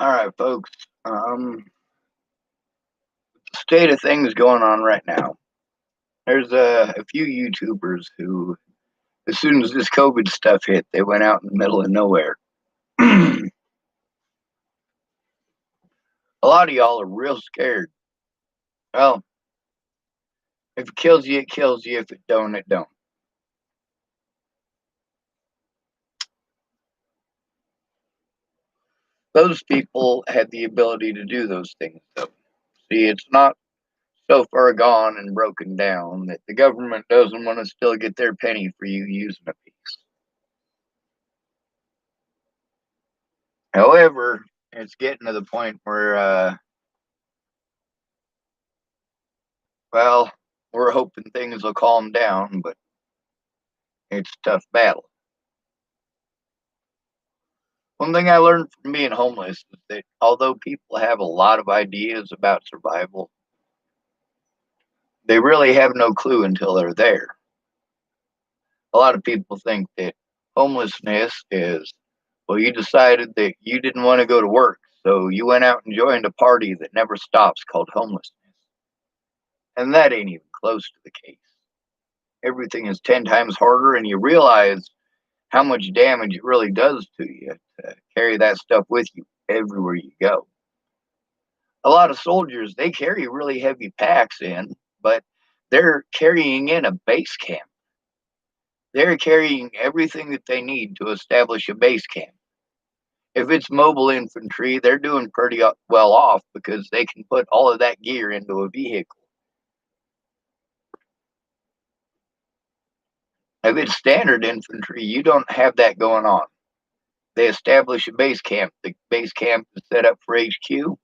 All right, folks. State of things going on right now. There's a few YouTubers who, as soon as this COVID stuff hit, they went out in the middle of nowhere. A lot of y'all are real scared. Well, if it kills you, it kills you. If it don't, it don't. Those people had the ability to do those things, though. See, it's not so far gone and broken down that the government doesn't want to still get their penny for you using a piece. However, it's getting to the point where, well, we're hoping things will calm down, but it's a tough battle. One thing I learned from being homeless is that although people have a lot of ideas about survival, they really have no clue until they're there. A lot of people think that homelessness is, well, you decided that you didn't want to go to work, so you went out and joined a party that never stops called homelessness. And that ain't even close to the case. Everything is 10 times harder, and you realize how much damage it really does to you to carry that stuff with you everywhere you go. A lot of soldiers, they carry really heavy packs in, but they're carrying in a base camp. They're carrying everything that they need to establish a base camp. If it's mobile infantry, they're doing pretty well off because they can put all of that gear into a vehicle. If it's standard infantry, you don't have that going on. They establish a base camp. The base camp is set up for HQ,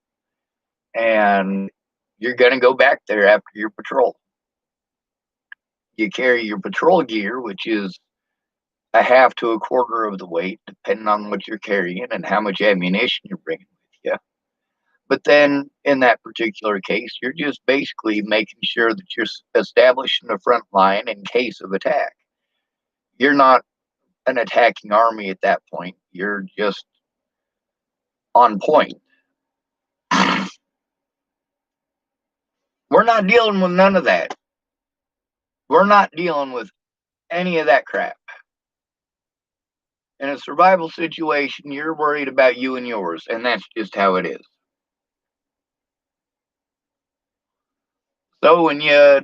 and you're going to go back there after your patrol. You carry your patrol gear, which is a half to a quarter of the weight, depending on what you're carrying and how much ammunition you're bringing with you. But then, in that particular case, you're just basically making sure that you're establishing a front line in case of attack. You're not an attacking army at that point. You're just on point. We're not dealing with none of that. We're not dealing with any of that crap. In a survival situation, you're worried about you and yours, and that's just how it is. So when you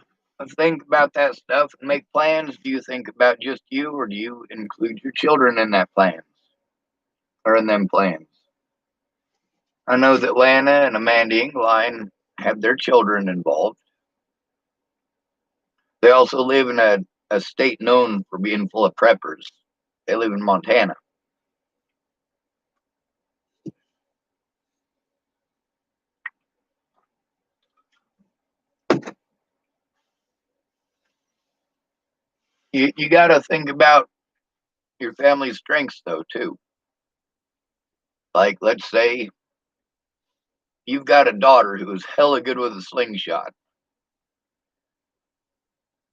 think about that stuff and make plans, do you think about just you, or do you include your children in that plans or in them plans? I know that Lana and Amanda Ingline have their children involved. They also live in a state known for being full of preppers. They live in Montana. You got to think about your family's strengths, though, too. Like, let's say you've got a daughter who is hella good with a slingshot.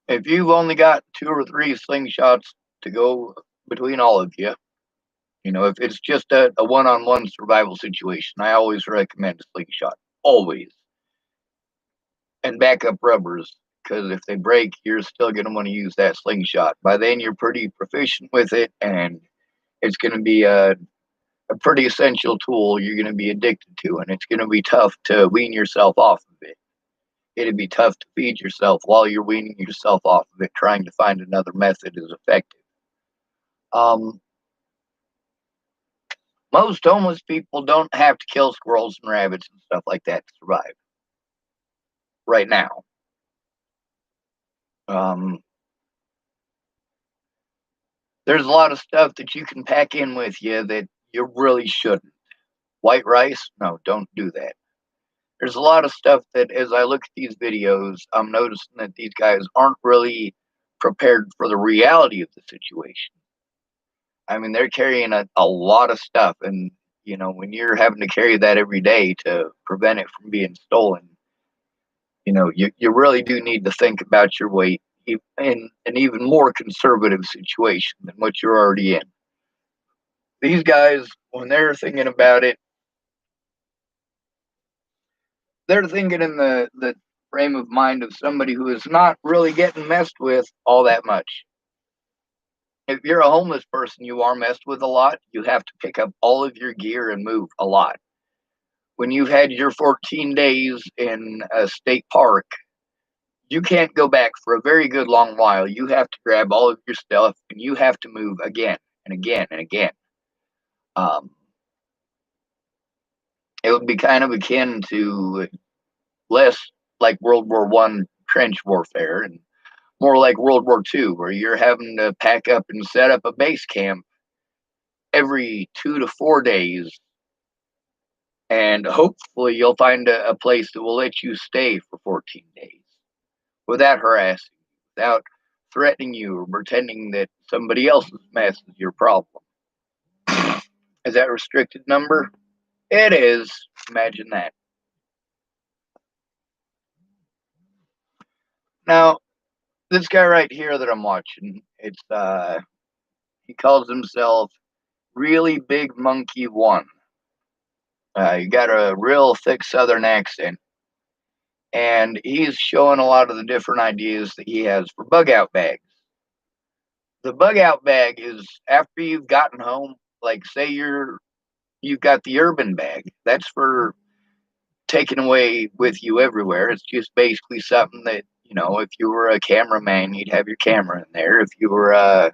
If you've only got 2 or 3 slingshots to go between all of you, if it's just a one-on-one survival situation, I always recommend a slingshot. Always. And backup rubbers, because if they break, you're still going to want to use that slingshot. By then, you're pretty proficient with it, and it's going to be a pretty essential tool you're going to be addicted to, and it's going to be tough to wean yourself off of it. It'd be tough to feed yourself while you're weaning yourself off of it, trying to find another method is effective. Most homeless people don't have to kill squirrels and rabbits and stuff like that to survive right now. There's a lot of stuff that you can pack in with you that you really shouldn't. White rice? No, don't do that. There's a lot of stuff that as I look at these videos, I'm noticing that these guys aren't really prepared for the reality of the situation. I mean, they're carrying a lot of stuff, and when you're having to carry that every day to prevent it from being stolen, you really do need to think about your weight in an even more conservative situation than what you're already in. These guys, when they're thinking about it, they're thinking in the frame of mind of somebody who is not really getting messed with all that much. If you're a homeless person, you are messed with a lot. You have to pick up all of your gear and move a lot. When you've had your 14 days in a state park, you can't go back for a very good long while. You have to grab all of your stuff and you have to move again and again and again. Um, it would be kind of akin to less like World War I trench warfare and more like World War II, where you're having to pack up and set up a base camp every 2 to 4 days, and hopefully you'll find a place that will let you stay for 14 days without harassing you, without threatening you or pretending that somebody else's mess is your problem. Is that restricted number? It is. Imagine that. Now, this guy right here that I'm watching, he calls himself Really Big Monkey One. He got a real thick Southern accent, and he's showing a lot of the different ideas that he has for bug out bags. The bug out bag is after you've gotten home, like say you've got the urban bag. That's for taking away with you everywhere. It's just basically something that, if you were a cameraman, you'd have your camera in there. If you were uh,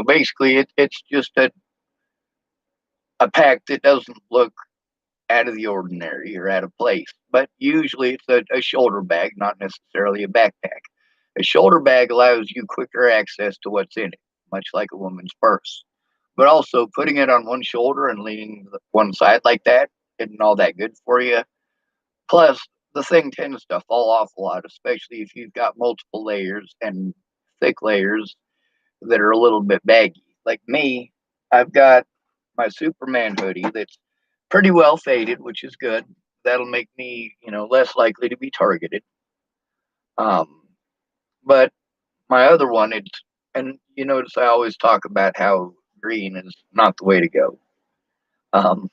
basically it's just a pack that doesn't look out of the ordinary or out of place. But usually it's a shoulder bag, not necessarily a backpack. A shoulder bag allows you quicker access to what's in it, much like a woman's purse. But also putting it on one shoulder and leaning one side like that isn't all that good for you. Plus, the thing tends to fall off a lot, especially if you've got multiple layers and thick layers that are a little bit baggy. Like me, I've got my Superman hoodie that's pretty well faded, which is good. That'll make me, less likely to be targeted. Um, but my other one, and you notice I always talk about how green is not the way to go. Um,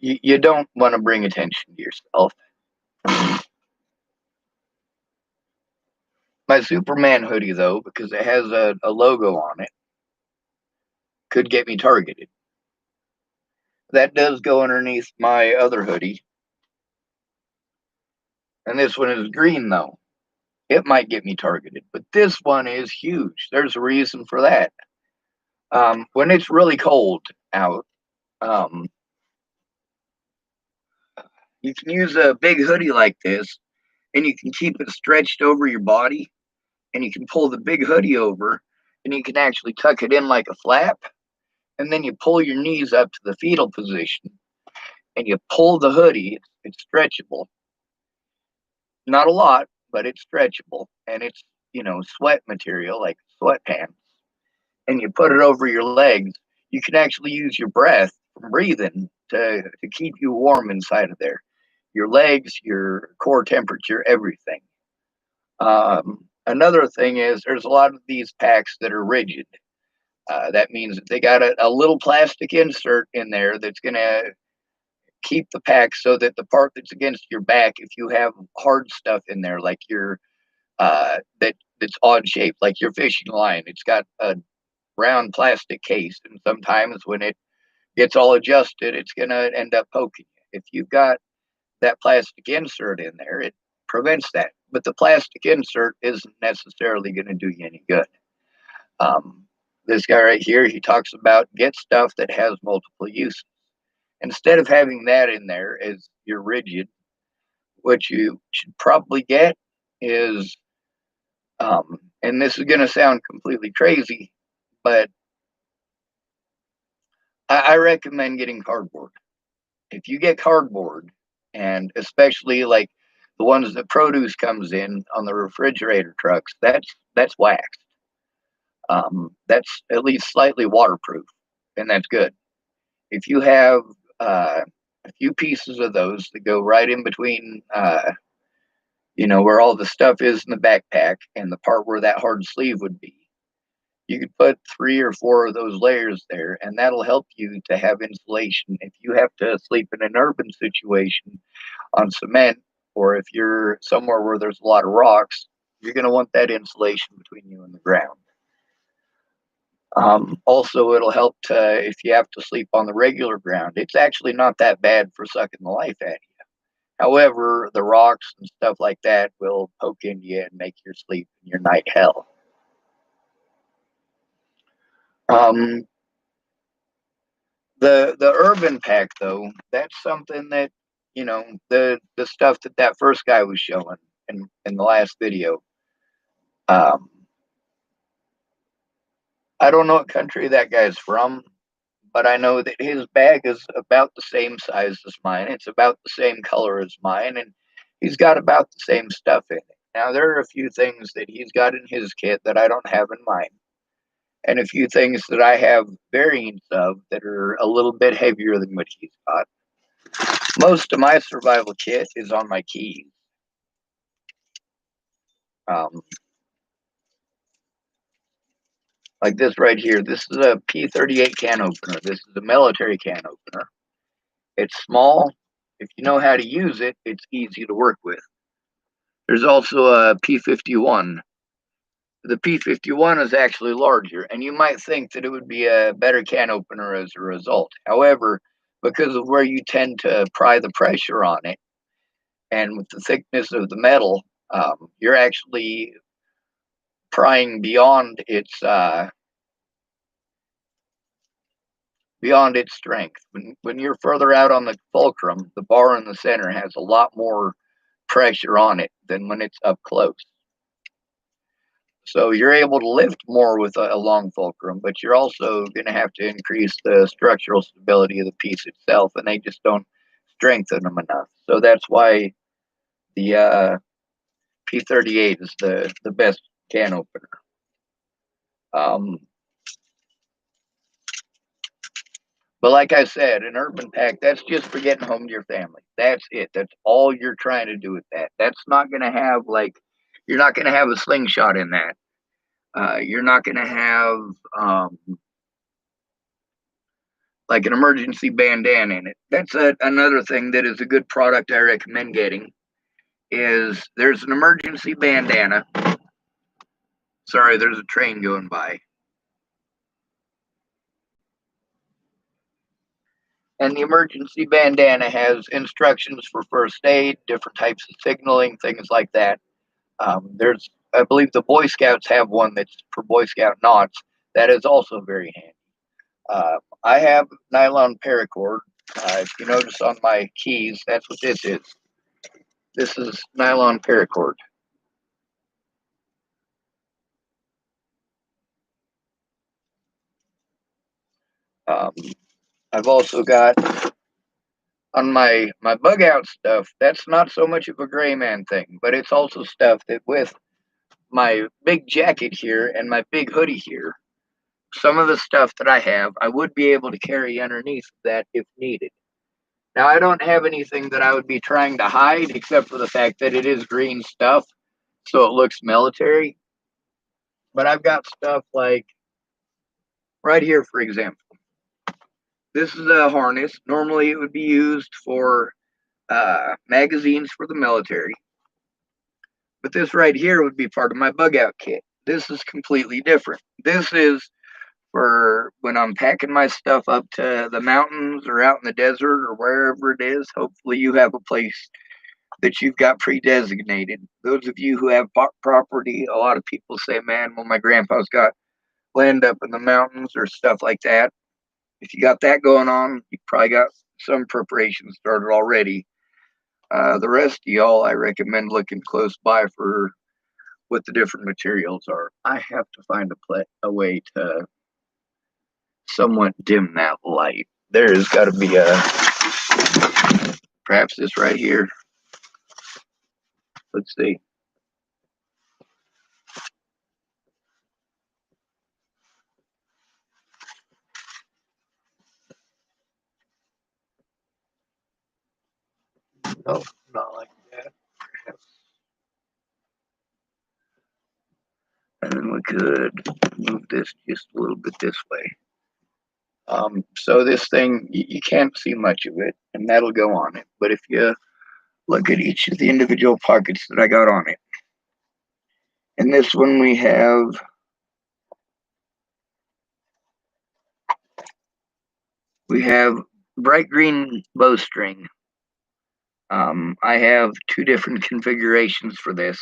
you don't want to bring attention to yourself. My Superman hoodie, though, because it has a logo on it, could get me targeted. That does go underneath my other hoodie. And this one is green, though. It might get me targeted, but this one is huge. There's a reason for that. When it's really cold out, um, you can use a big hoodie like this, and you can keep it stretched over your body, and you can pull the big hoodie over, and you can actually tuck it in like a flap, and then you pull your knees up to the fetal position, and you pull the hoodie. It's stretchable. Not a lot, but it's stretchable, and it's sweat material like sweatpants. And you put it over your legs. You can actually use your breath from breathing to keep you warm inside of there. Your legs, your core temperature, everything. Another thing is there's a lot of these packs that are rigid. That means that they got a little plastic insert in there that's going to keep the pack so that the part that's against your back, if you have hard stuff in there, like that's odd shaped, like your fishing line, it's got a round plastic case, and sometimes when it gets all adjusted, it's going to end up poking you. If you've got that plastic insert in there, it prevents that. But the plastic insert isn't necessarily going to do you any good. This guy right here, he talks about get stuff that has multiple uses. Instead of having that in there as your rigid, what you should probably get is, and this is going to sound completely crazy, but I recommend getting cardboard. If you get cardboard, and especially like the ones that produce comes in on the refrigerator trucks, that's waxed. That's at least slightly waterproof, and that's good. If you have a few pieces of those that go right in between, where all the stuff is in the backpack and the part where that hard sleeve would be, You could put 3 or 4 of those layers there, and that'll help you to have insulation. If you have to sleep in an urban situation on cement, or if you're somewhere where there's a lot of rocks, you're going to want that insulation between you and the ground. Also, it'll help to, if you have to sleep on the regular ground, it's actually not that bad for sucking the life out of you. However, the rocks and stuff like that will poke into you and make your sleep and your night hell. Um, the urban pack though, that's something that, you know, the stuff that that first guy was showing in the last video. Um, I don't know what country that guy's from, but I know that his bag is about the same size as mine. It's about the same color as mine, and he's got about the same stuff in it. Now, there are a few things that he's got in his kit that I don't have in mine, and a few things that I have variants of that are a little bit heavier than what he's got. Most of my survival kit is on my keys. Um, like this right here. This is a P38 can opener. This is a military can opener. It's small. If you know how to use it, it's easy to work with. There's also a P51. The P51 is actually larger, and you might think that it would be a better can opener as a result. However, because of where you tend to pry the pressure on it, and with the thickness of the metal, you're actually prying beyond its strength. When you're further out on the fulcrum, the bar in the center has a lot more pressure on it than when it's up close. So you're able to lift more with a long fulcrum, but you're also going to have to increase the structural stability of the piece itself, and they just don't strengthen them enough. So that's why the P38 is the best can opener. But like I said, an urban pack, that's just for getting home to your family. That's it. That's all you're trying to do with that. That's not going to have, like, you're not going to have a slingshot in that. You're not going to have like an emergency bandana in it. That's another thing that is a good product I recommend getting. Is there's an emergency bandana. Sorry, there's a train going by. And the emergency bandana has instructions for first aid, different types of signaling, things like that. I believe the Boy Scouts have one that's for Boy Scout knots. That is also very handy. I have nylon paracord. If you notice on my keys, that's what this is. This is nylon paracord. Um, I've also got on my bug out stuff. That's not so much of a gray man thing, but it's also stuff that with my big jacket here and my big hoodie here, some of the stuff that I have, I would be able to carry underneath that if needed. Now, I don't have anything that I would be trying to hide except for the fact that it is green stuff, so it looks military. But I've got stuff like right here, for example. This is a harness. Normally, it would be used for magazines for the military. But this right here would be part of my bug out kit. This is completely different. This is for when I'm packing my stuff up to the mountains or out in the desert or wherever it is. Hopefully, you have a place that you've got pre-designated. Those of you who have property, a lot of people say, man, well, my grandpa's got land up in the mountains or stuff like that. If you got that going on, you probably got some preparation started already. The rest of y'all, I recommend looking close by for what the different materials are. I have to find a way to somewhat dim that light. There has got to be perhaps this right here. Let's see. No, not like that. And and we could move this just a little bit this way. So this thing, you can't see much of it, and that'll go on it. But if you look at each of the individual pockets that I got on it, in this one we have bright green bowstring. I have two different configurations for this.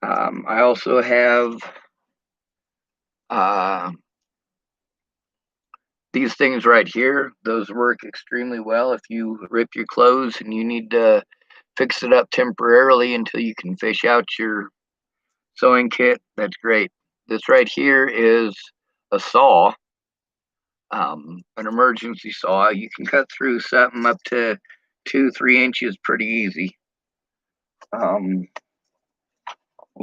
I also have these things right here. Those work extremely well if you rip your clothes and you need to fix it up temporarily until you can fish out your sewing kit. That's great. This right here is a saw, an emergency saw. You can cut through something up to 2-3 inches pretty easy. We'll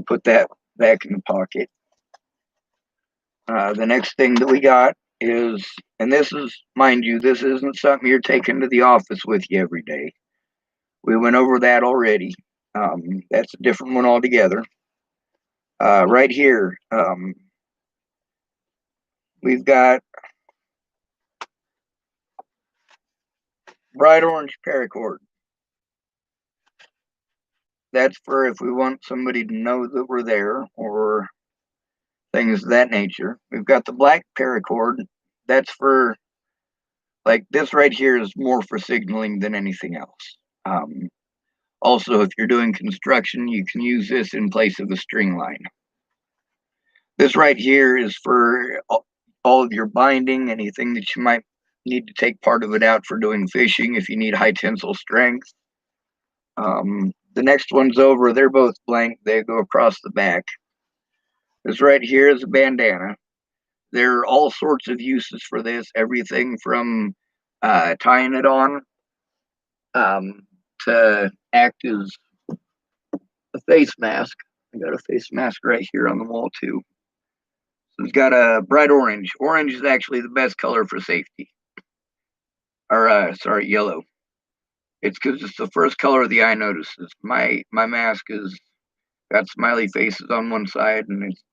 put that back in the pocket. The next thing that we got is, and this is, mind you, this isn't something you're taking to the office with you every day. We went over that already. That's a different one altogether. Right here, we've got bright orange paracord. That's for if we want somebody to know that we're there or things of that nature. We've got the black paracord. That's for, like, this right here is more for signaling than anything else. Also, if you're doing construction, you can use this in place of a string line. This right here is for all of your binding, anything that you might need to take part of it out for doing fishing if you need high tensile strength. The next one's over, they're both blank, they go across the back. This right here is a bandana. There are all sorts of uses for this, everything from tying it on to act as a face mask. I got a face mask right here on the wall too. So it's got a bright orange. Orange is actually the best color for safety. Or sorry, yellow. It's because it's the first color the eye notices. My mask is got smiley faces on one side and it's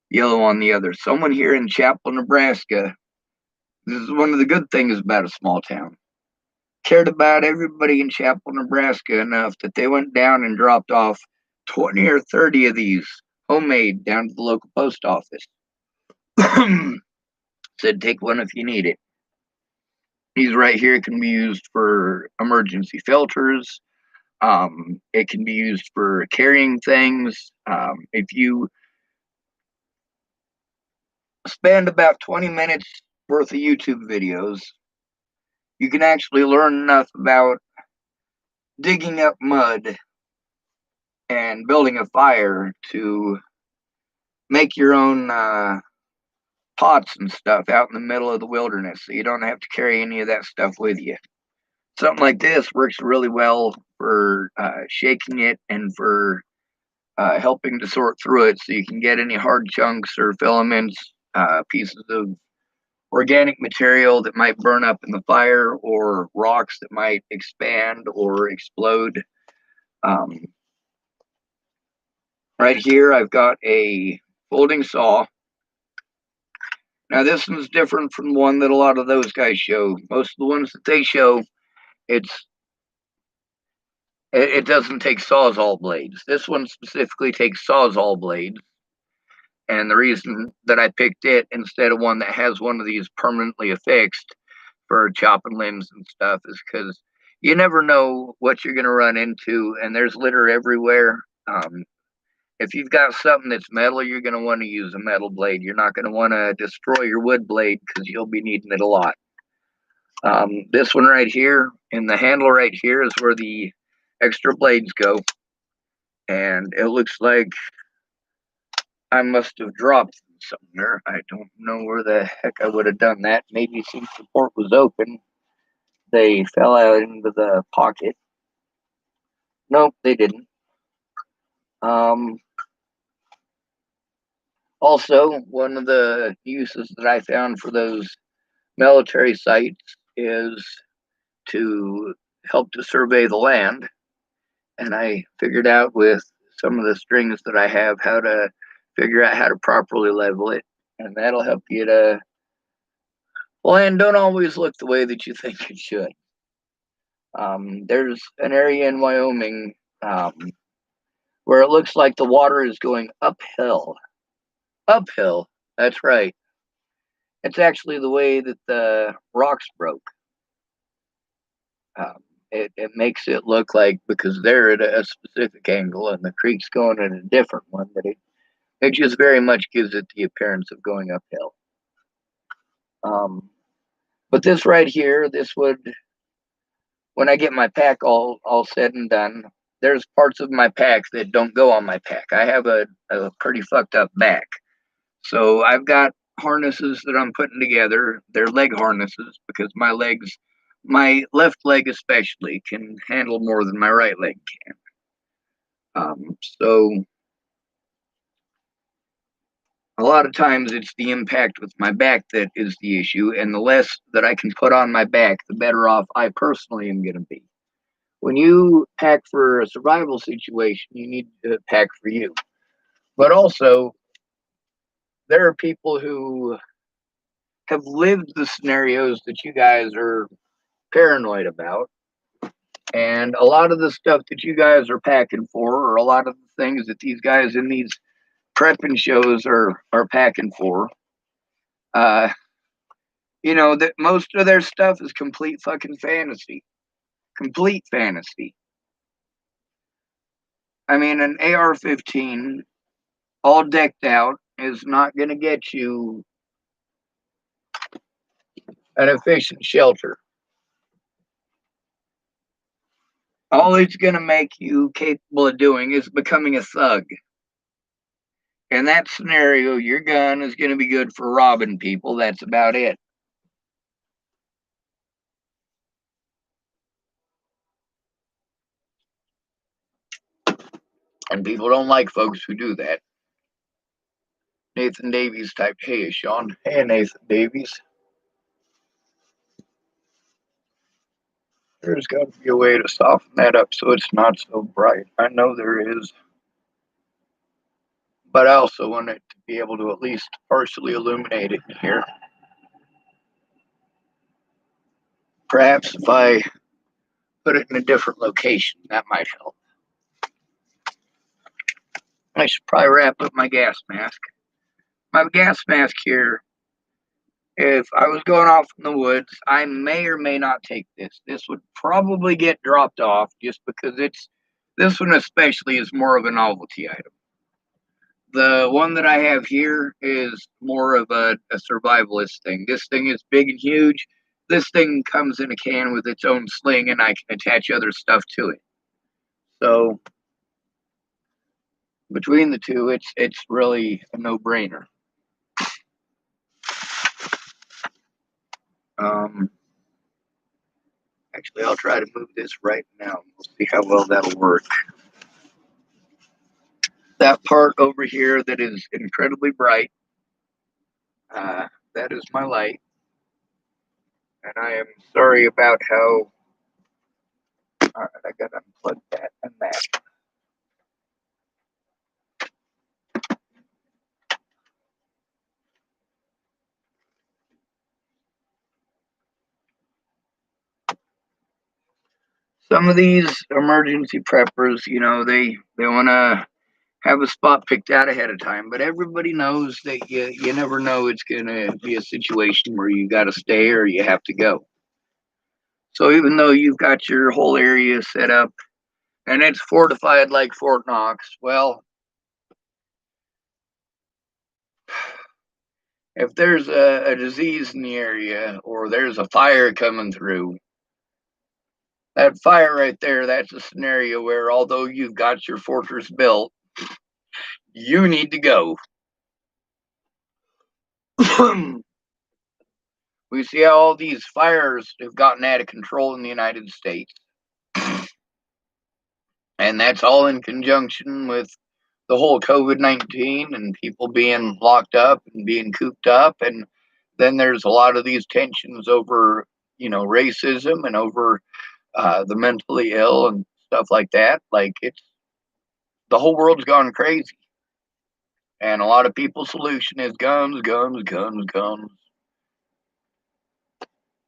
yellow on the other. Someone here in Chapel, Nebraska, this is one of the good things about a small town, cared about everybody in Chapel, Nebraska enough that they went down and dropped off 20 or 30 of these homemade down to the local post office. Said take one if you need it. These right here can be used for emergency filters. It can be used for carrying things. If you spend about 20 minutes worth of YouTube videos, you can actually learn enough about digging up mud and building a fire to make your own pots and stuff out in the middle of the wilderness, so you don't have to carry any of that stuff with you. Something like this works really well for shaking it and for helping to sort through it so you can get any hard chunks or filaments, pieces of organic material that might burn up in the fire or rocks that might expand or explode. Right here I've got a folding saw. Now this one's different from the one that a lot of those guys show. Most of the ones that they show, it doesn't take Sawzall blades. This one specifically takes Sawzall blades. And the reason that I picked it instead of one that has one of these permanently affixed for chopping limbs and stuff is because you never know what you're going to run into, and there's litter everywhere. If you've got something that's metal, you're going to want to use a metal blade. You're not going to want to destroy your wood blade because you'll be needing it a lot. This one right here, in the handle right here, is where the extra blades go. And it looks like I must have dropped something there. I don't know where the heck I would have done that. Maybe since the port was open, they fell out into the pocket. Nope, they didn't. Also, one of the uses that I found for those military sites is to help to survey the land. And I figured out with some of the strings that I have how to figure out how to properly level it, and that'll help you to. Land don't always look the way that you think it should. There's an area in Wyoming where it looks like the water is going uphill. Uphill. That's right. It's actually the way that the rocks broke. It makes it look like because they're at a specific angle and the creek's going at a different one, that it just very much gives it the appearance of going uphill. But this right here, this would, when I get my pack all said and done, there's parts of my pack that don't go on my pack. I have a pretty fucked up back. So I've got harnesses that I'm putting together. They're leg harnesses because my left leg especially, can handle more than my right leg can. So a lot of times it's the impact with my back that is the issue, and the less that I can put on my back, the better off I personally am going to be. When you pack for a survival situation, you need to pack for you. But also, there are people who have lived the scenarios that you guys are paranoid about. And a lot of the stuff that you guys are packing for, or a lot of the things that these guys in these prepping shows are packing for, uh, that most of their stuff is complete fucking fantasy. Complete fantasy. I mean, an AR-15 all decked out is not going to get you an efficient shelter. All it's going to make you capable of doing is becoming a thug. In that scenario, your gun is going to be good for robbing people. That's about it. And people don't like folks who do that. Nathan Davies typed, "Hey, Sean." Hey, Nathan Davies. There's got to be a way to soften that up so it's not so bright. I know there is. But I also want it to be able to at least partially illuminate it in here. Perhaps if I put it in a different location, that might help. I should probably wrap up my gas mask. My gas mask here, if I was going off in the woods, I may or may not take this. This would probably get dropped off just because this one especially is more of a novelty item. The one that I have here is more of a survivalist thing. This thing is big and huge. This thing comes in a can with its own sling, and I can attach other stuff to it. So between the two, it's really a no-brainer. Actually, I'll try to move this right now. We'll see how well that'll work. That part over here that is incredibly bright, that is my light. And I am sorry about how. All right, I gotta unplug that and that. Some of these emergency preppers, they want to have a spot picked out ahead of time, but everybody knows that you never know it's going to be a situation where you got to stay or you have to go. So even though you've got your whole area set up and it's fortified like Fort Knox, well, if there's a disease in the area or there's a fire coming through, that fire right there, that's a scenario where although you've got your fortress built, you need to go. We see how all these fires have gotten out of control in the United States. And that's all in conjunction with the whole COVID-19 and people being locked up and being cooped up. And then there's a lot of these tensions over, racism and over the mentally ill and stuff like that. Like the whole world's gone crazy. And a lot of people's solution is guns, guns, guns, guns.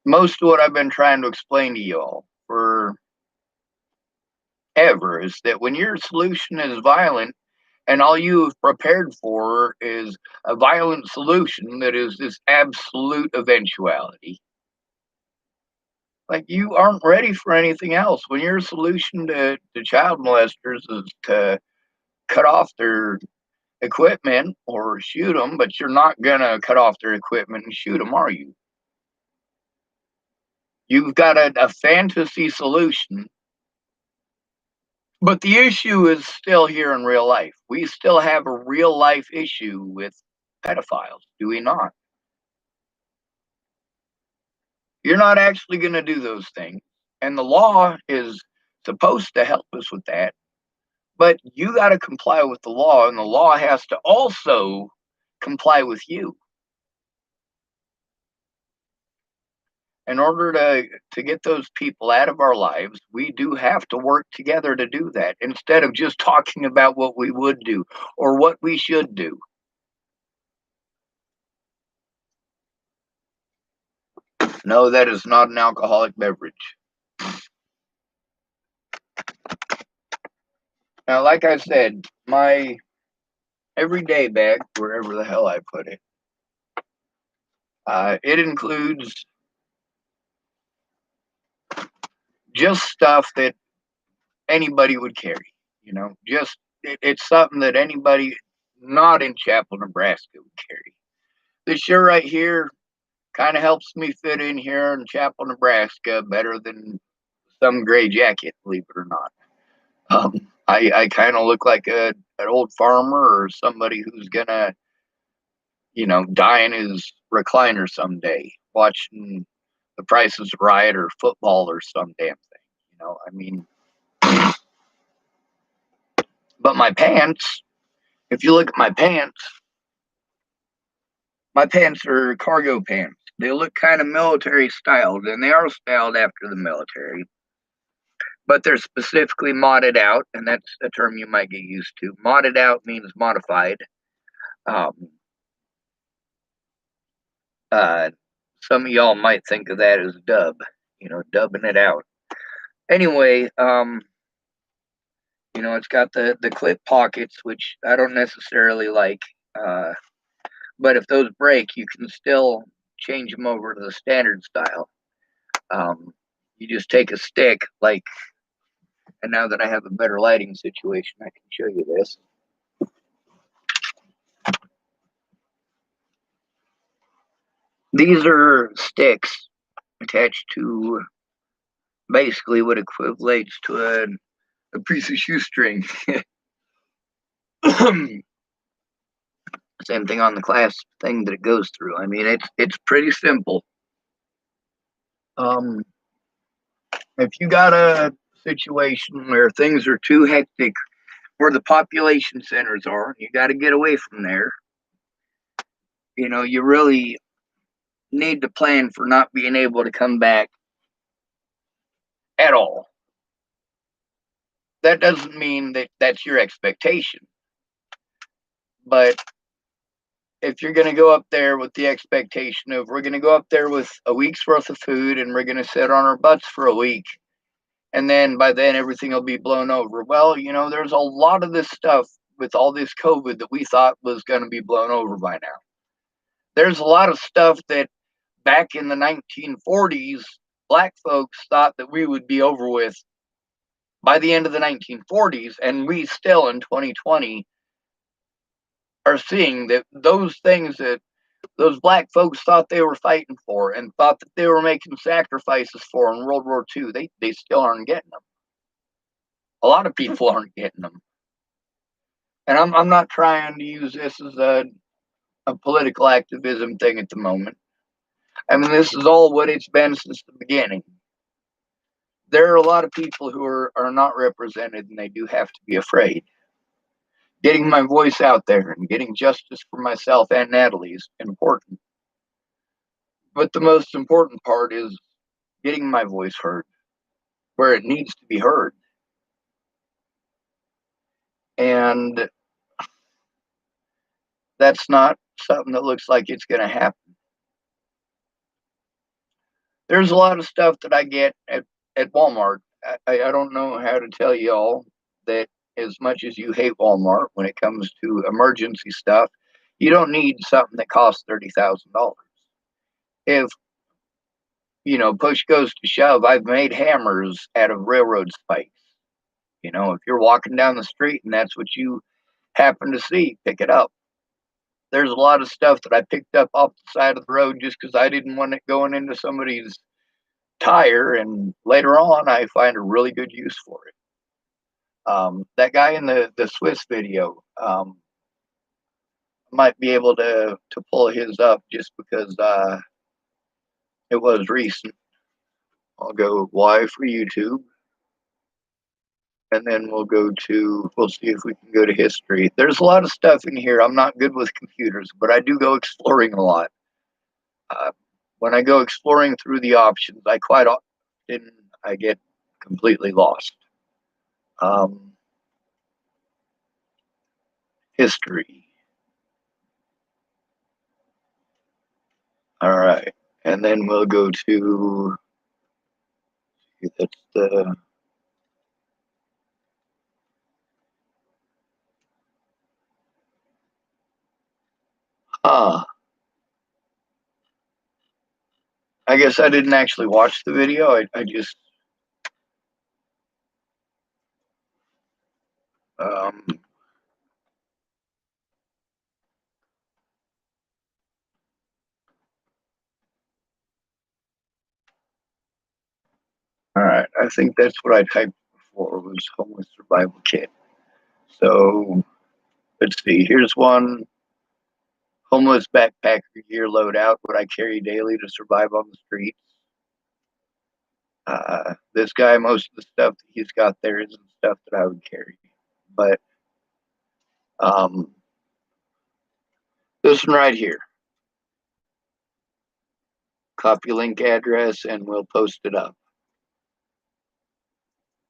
Most of what I've been trying to explain to y'all for ever is that when your solution is violent and all you've prepared for is a violent solution that is this absolute eventuality, like you aren't ready for anything else. When your solution to child molesters is to cut off their equipment or shoot them, but you're not gonna cut off their equipment and shoot them, are you? You've got a fantasy solution, but the issue is still here in real life. We still have a real life issue with pedophiles, do we not? You're not actually going to do those things. And the law is supposed to help us with that. But you got to comply with the law, and the law has to also comply with you. In order to get those people out of our lives, we do have to work together to do that instead of just talking about what we would do or what we should do. No, that is not an alcoholic beverage. Now, like I said, my everyday bag, wherever the hell I put it, it includes just stuff that anybody would carry. Just it's something that anybody not in Chapel, Nebraska would carry. This shirt right here kind of helps me fit in here in Chapel, Nebraska better than some gray jacket, believe it or not. I kind of look like an old farmer or somebody who's gonna, die in his recliner someday, watching The Price is Right or football or some damn thing. I mean, but my pants, if you look at my pants are cargo pants. They look kind of military styled, and they are styled after the military, but they're specifically modded out, and that's a term you might get used to. Modded out means modified. Um, uh, some of y'all might think of that as dubbing it out. Anyway, it's got the clip pockets, which I don't necessarily like. But if those break, you can still change them over to the standard style. You just take a stick, and now that I have a better lighting situation, I can show you this. These are sticks attached to basically what equates to a piece of shoestring. Same thing on the clasp thing that it goes through. I mean, it's pretty simple. Um, if you got a situation where things are too hectic where the population centers are, you got to get away from there. You really need to plan for not being able to come back at all. That doesn't mean that that's your expectation. But if you're going to go up there with the expectation of we're going to go up there with a week's worth of food and we're going to sit on our butts for a week, and then by then everything will be blown over. Well, there's a lot of this stuff with all this COVID that we thought was going to be blown over by now. There's a lot of stuff that back in the 1940s, black folks thought that we would be over with by the end of the 1940s, and we still in 2020 are seeing that those things that those black folks thought they were fighting for and thought that they were making sacrifices for in World War II, they still aren't getting them. A lot of people aren't getting them. And I'm not trying to use this as a political activism thing at the moment. I mean, this is all what it's been since the beginning. There are a lot of people who are not represented, and they do have to be afraid. Getting my voice out there and getting justice for myself and Natalie is important. But the most important part is getting my voice heard where it needs to be heard. And that's not something that looks like it's going to happen. There's a lot of stuff that I get at Walmart. I don't know how to tell y'all that as much as you hate Walmart when it comes to emergency stuff, you don't need something that costs $30,000. If, push goes to shove, I've made hammers out of railroad spikes. If you're walking down the street and that's what you happen to see, pick it up. There's a lot of stuff that I picked up off the side of the road just because I didn't want it going into somebody's tire, and later on I find a really good use for it. That guy in the Swiss video, might be able to pull his up just because it was recent. I'll go Y for YouTube, and then we'll see if we can go to history. There's a lot of stuff in here. I'm not good with computers, but I do go exploring a lot. Uh, when I go exploring through the options, I quite often I get completely lost. History. All right, and then we'll go to that's the ah. I guess I didn't actually watch the video. I just um, all right. I think that's what I typed before was homeless survival kit. So let's see. Here's one homeless backpacker gear loadout. What I carry daily to survive on the streets. This guy, most of the stuff that he's got there isn't stuff that I would carry, but um, this one right here. Copy link address, and we'll post it up.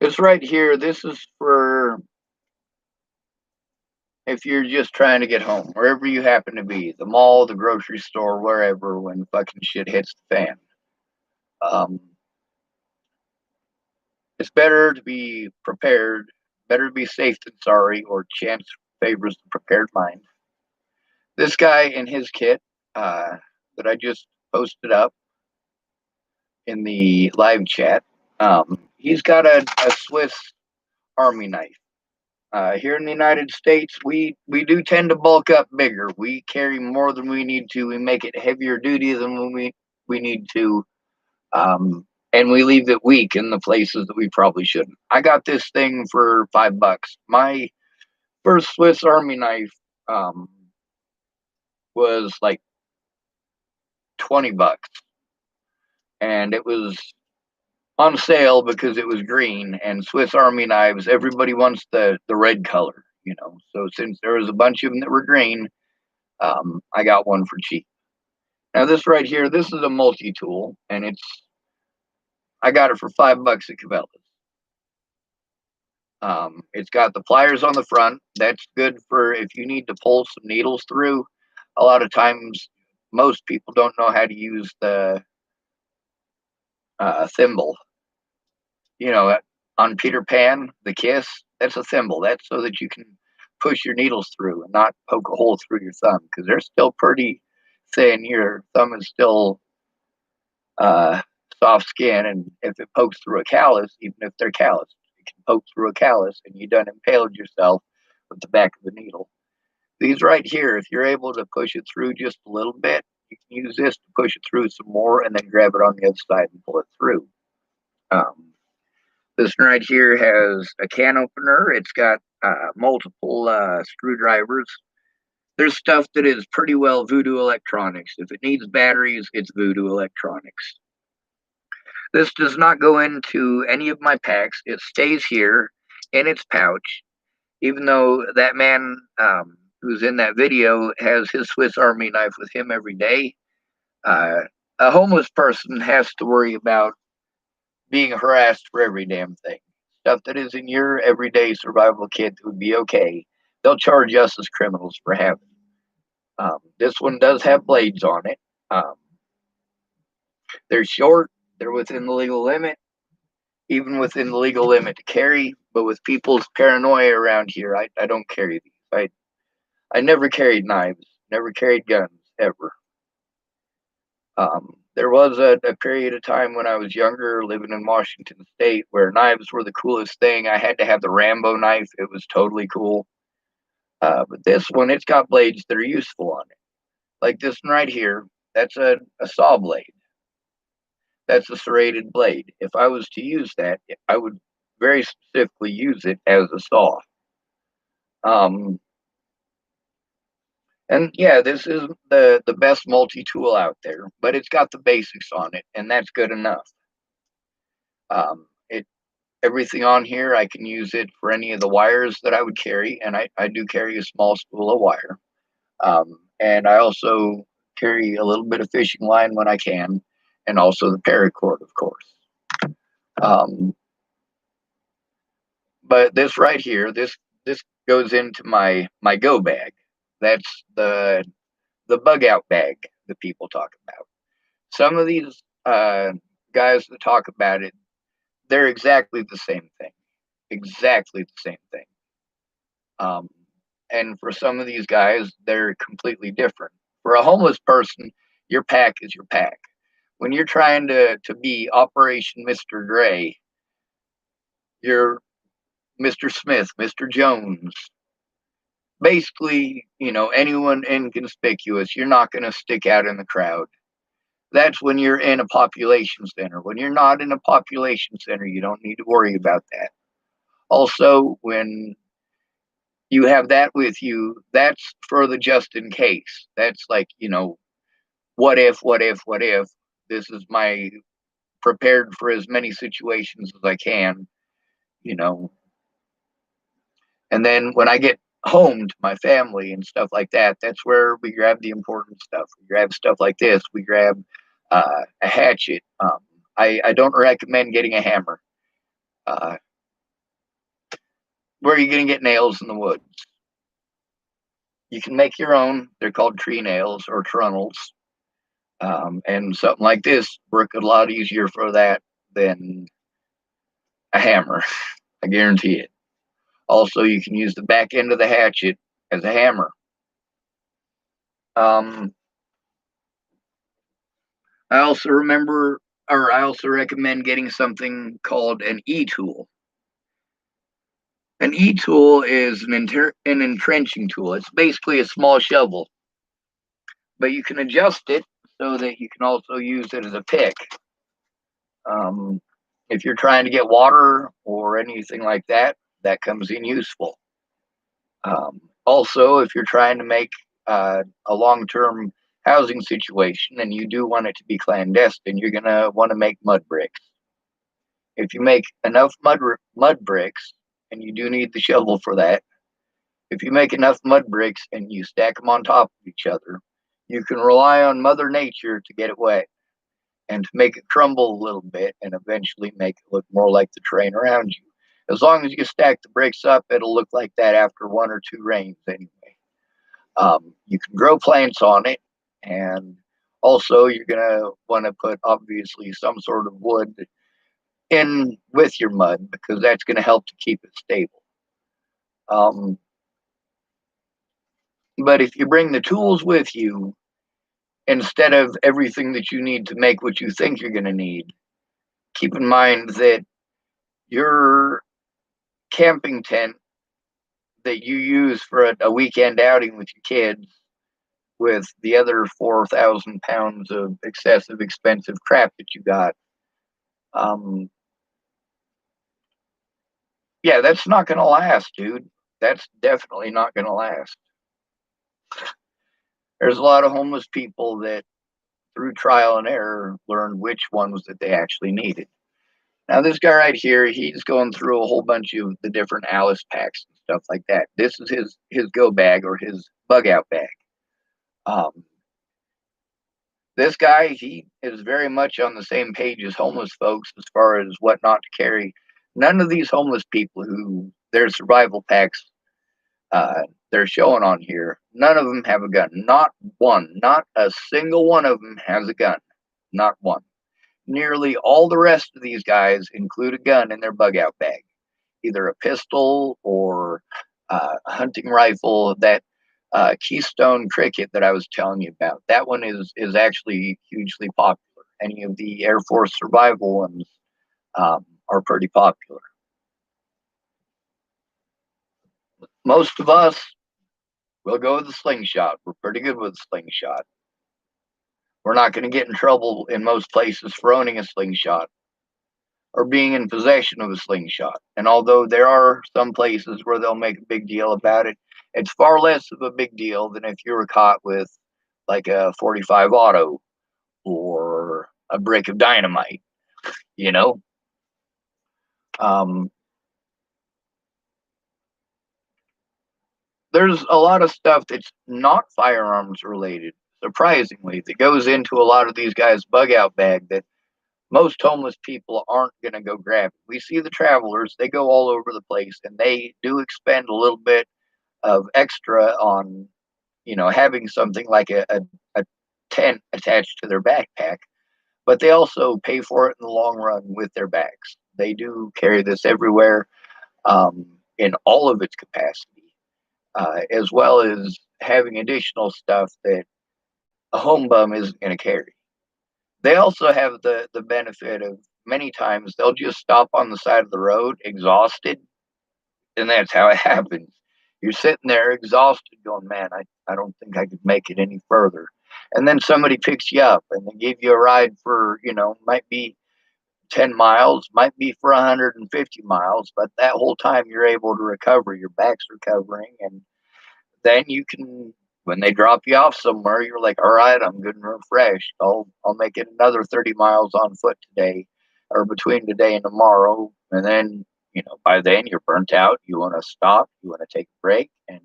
It's right here. This is for if you're just trying to get home, wherever you happen to be, the mall, the grocery store, wherever, when fucking shit hits the fan. Um, it's better to be prepared, better to be safe than sorry, or chance favors the prepared mind. This guy in his kit that I just posted up in the live chat, he's got a Swiss Army knife. Here in the United States, we do tend to bulk up bigger. We carry more than we need to. We make it heavier duty than we need to, and we leave it weak in the places that we probably shouldn't. I got this thing for $5. My first Swiss Army knife was like $20, and it was on sale because it was green. And Swiss Army knives, everybody wants the red color. So since there was a bunch of them that were green, I got one for cheap. Now this right here, this is a multi-tool, and I got it for $5 at Cabela's. It's got the pliers on the front. That's good for if you need to pull some needles through. A lot of times, most people don't know how to use the thimble. On Peter Pan, the kiss, that's a thimble. That's so that you can push your needles through and not poke a hole through your thumb because they're still pretty thin. Your thumb is still uh, soft skin, and if it pokes through a callus, even if they're calloused, it can poke through a callus, and you done impaled yourself with the back of the needle. These right here, if you're able to push it through just a little bit, you can use this to push it through some more, and then grab it on the other side and pull it through. This one right here has a can opener. It's got multiple screwdrivers. There's stuff that is pretty well Voodoo Electronics. If it needs batteries, it's Voodoo Electronics. This does not go into any of my packs. It stays here in its pouch, even though that man who's in that video has his Swiss Army knife with him every day. A homeless person has to worry about being harassed for every damn thing. Stuff that is in your everyday survival kit would be okay. They'll charge us as criminals for having. This one does have blades on it. Um, they're short. They're within the legal limit, even within the legal limit to carry. But with people's paranoia around here, I don't carry these. I never carried knives, never carried guns, ever. There was a period of time when I was younger, living in Washington State, where knives were the coolest thing. I had to have the Rambo knife. It was totally cool. But this one, it's got blades that are useful on it. Like this one right here, that's a saw blade. That's a serrated blade. If I was to use that, I would very specifically use it as a saw. Um, and yeah, this is the best multi-tool out there, but it's got the basics on it, and that's good enough. It Everything on here, I can use it for any of the wires that I would carry, and I do carry a small spool of wire. And I also carry a little bit of fishing line when I can, and also the paracord, of course. Um, but this right here, this goes into my go bag. That's the bug out bag that people talk about. Some of these guys that talk about it, they're exactly the same thing. Exactly the same thing. Um, and for some of these guys, they're completely different. For a homeless person, your pack is your pack. When you're trying to be Operation Mr. Gray, you're Mr. Smith, Mr. Jones, basically, anyone inconspicuous. You're not going to stick out in the crowd. That's when you're in a population center. When you're not in a population center, you don't need to worry about that. Also, when you have that with you, that's for the just in case. That's like, what if. This is my prepared for as many situations as I can, you know. And then when I get home to my family and stuff like that, that's where we grab the important stuff. We grab stuff like this. We grab a hatchet. I don't recommend getting a hammer. Uh, where are you going to get nails in the woods? You can make your own. They're called tree nails or trundles. And something like this work a lot easier for that than a hammer. I guarantee it. Also, you can use the back end of the hatchet as a hammer. Um, I also recommend getting something called an e-tool. An e-tool is an entrenching tool. It's basically a small shovel, but you can adjust it so that you can also use it as a pick. Um, if you're trying to get water or anything like that, that comes in useful. Also, if you're trying to make a long-term housing situation and you do want it to be clandestine, you're going to want to make mud bricks. If you make enough mud bricks, and you do need the shovel for that, if you make enough mud bricks and you stack them on top of each other, you can rely on Mother Nature to get it wet and to make it crumble a little bit and eventually make it look more like the terrain around you. As long as you stack the bricks up, it'll look like that after one or two rains anyway. You can grow plants on it, and also you're going to want to put obviously some sort of wood in with your mud because that's going to help to keep it stable. But if you bring the tools with you instead of everything that you need to make what you think you're going to need, keep in mind that your camping tent that you use for a weekend outing with your kids with the other 4,000 pounds of excessive expensive crap that you got, yeah, that's not going to last, dude. That's definitely not going to last. There's a lot of homeless people that, through trial and error, learned which ones that they actually needed. Now, this guy right here, he's going through a whole bunch of the different Alice packs and stuff like that. This is his go bag or his bug out bag. This guy, he is very much on the same page as homeless folks as far as what not to carry. None of these homeless people who their survival packs they're showing on here, none of them have a gun. Not one. Not a single one of them has a gun. Not one. Nearly all the rest of these guys include a gun in their bug out bag, either a pistol or a hunting rifle. That Keystone Cricket that I was telling you about, that one is actually hugely popular. Any of the Air Force survival ones are pretty popular. Most of us will go with the slingshot. We're pretty good with the slingshot. We're not going to get in trouble in most places for owning a slingshot or being in possession of a slingshot. And although there are some places where they'll make a big deal about it, it's far less of a big deal than if you were caught with like a 45 auto or a brick of dynamite, you know? Um, there's a lot of stuff that's not firearms related, surprisingly, that goes into a lot of these guys' bug out bag that most homeless people aren't going to go grab. We see the travelers, they go all over the place and they do expend a little bit of extra on, having something like a tent attached to their backpack, but they also pay for it in the long run with their bags. They do carry this everywhere in all of its capacity, as well as having additional stuff that a home bum isn't going to carry. They also have the benefit of many times they'll just stop on the side of the road exhausted, and that's how it happens. You're sitting there exhausted, going, "Man, I don't think I could make it any further." And then somebody picks you up and they give you a ride for, might be 10 miles, might be for 150 miles, but that whole time you're able to recover, your back's recovering, and then you can, when they drop you off somewhere, you're like, all right, I'm good and refreshed. I'll make it another 30 miles on foot today, or between today and tomorrow. And then, by then you're burnt out. You want to stop, you want to take a break, and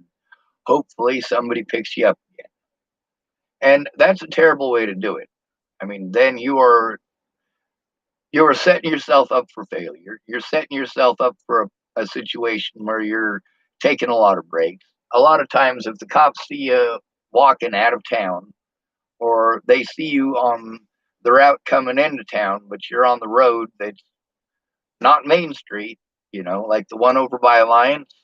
hopefully somebody picks you up again. And that's a terrible way to do it. I mean, then you are setting yourself up for failure. You're setting yourself up for a situation where you're taking a lot of breaks. A lot of times, if the cops see you walking out of town, or they see you on the route coming into town, but you're on the road that's not Main Street, like the one over by Alliance,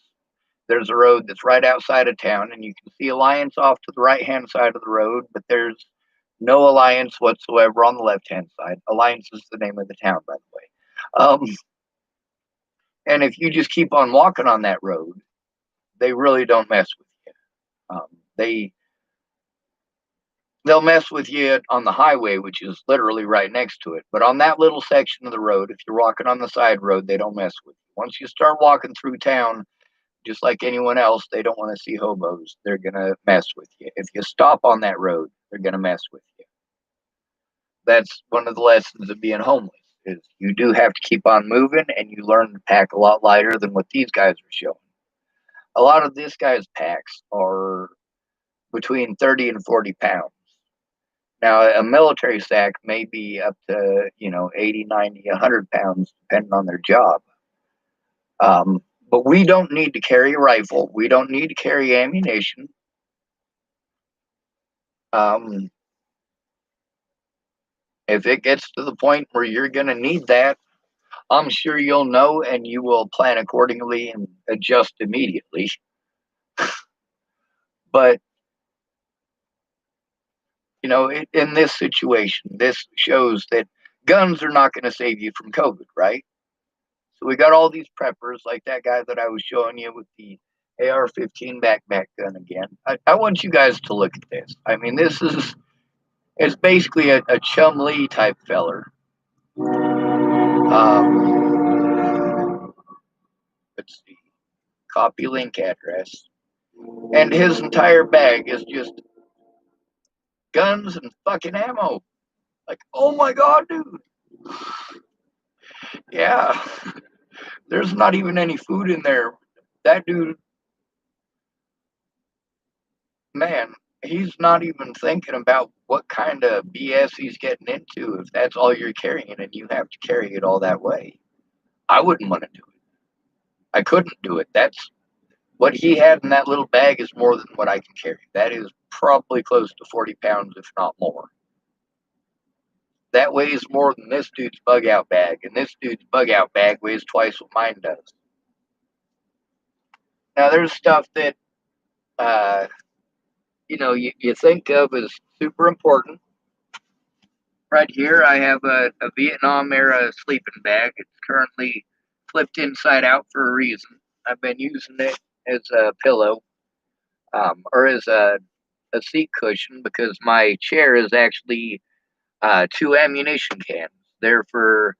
there's a road that's right outside of town, and you can see Alliance off to the right hand side of the road, but there's no Alliance whatsoever on the left hand side. Alliance is the name of the town, by the way. And if you just keep on walking on that road, they really don't mess with you. They they'll mess with you on the highway, which is literally right next to it. But on that little section of the road, if you're walking on the side road, they don't mess with you. Once you start walking through town, just like anyone else, they don't want to see hobos. They're going to mess with you. If you stop on that road, they're going to mess with you. That's one of the lessons of being homeless, is you do have to keep on moving, and you learn to pack a lot lighter than what these guys are showing. A lot of this guy's packs are between 30 and 40 pounds. Now, a military sack may be up to, 80, 90, 100 pounds, depending on their job. But we don't need to carry a rifle. We don't need to carry ammunition. If it gets to the point where you're going to need that, I'm sure you'll know, and you will plan accordingly and adjust immediately. But, in this situation, this shows that guns are not going to save you from COVID, right? So we got all these preppers, like that guy that I was showing you with the AR-15 backpack gun again. I want you guys to look at this. I mean, it's basically a Chum Lee type feller. Let's see, copy link address, and his entire bag is just guns and fucking ammo. Like, oh my god, dude. Yeah, there's not even any food in there. That dude, man, he's not even thinking about what kind of BS he's getting into if that's all you're carrying and you have to carry it all that way. I wouldn't want to do it. I couldn't do it. What he had in that little bag is more than what I can carry. That is probably close to 40 pounds, if not more. That weighs more than this dude's bug out bag, and this dude's bug out bag weighs twice what mine does. Now, there's stuff that, uh, you think of as super important. Right here, I have a Vietnam era sleeping bag. It's currently flipped inside out for a reason. I've been using it as a pillow, or as a seat cushion, because my chair is actually two ammunition cans. They're for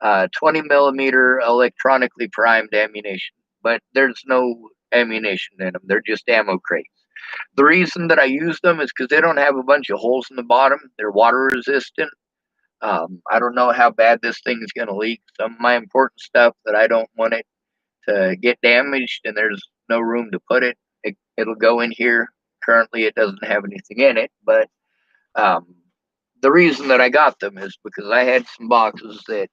20 millimeter electronically primed ammunition, but there's no ammunition in them. They're just ammo crates. The reason that I use them is because they don't have a bunch of holes in the bottom. They're water resistant. I don't know how bad this thing is going to leak. Some of my important stuff that I don't want it to get damaged and there's no room to put it, it'll go in here. Currently, it doesn't have anything in it, but um, the reason that I got them is because I had some boxes that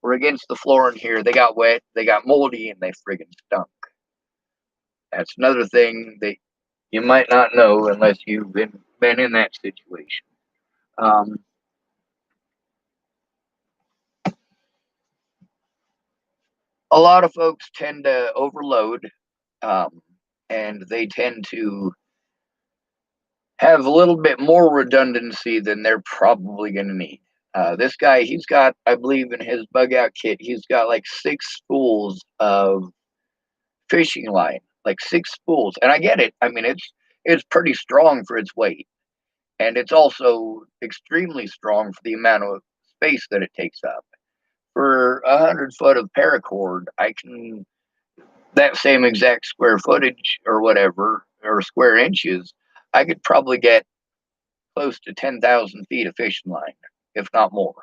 were against the floor in here. They got wet, they got moldy, and they friggin' stunk. That's another thing that you might not know unless you've been in that situation. Um, a lot of folks tend to overload, um, and they tend to have a little bit more redundancy than they're probably going to need. This guy, he's got, I believe, in his bug out kit, he's got like 6 spools of fishing line, like 6 spools, and I get it. I mean, it's pretty strong for its weight, and it's also extremely strong for the amount of space that it takes up. For 100 foot of paracord, I can that same exact square footage or whatever or square inches. I could probably get close to 10,000 feet of fishing line, if not more.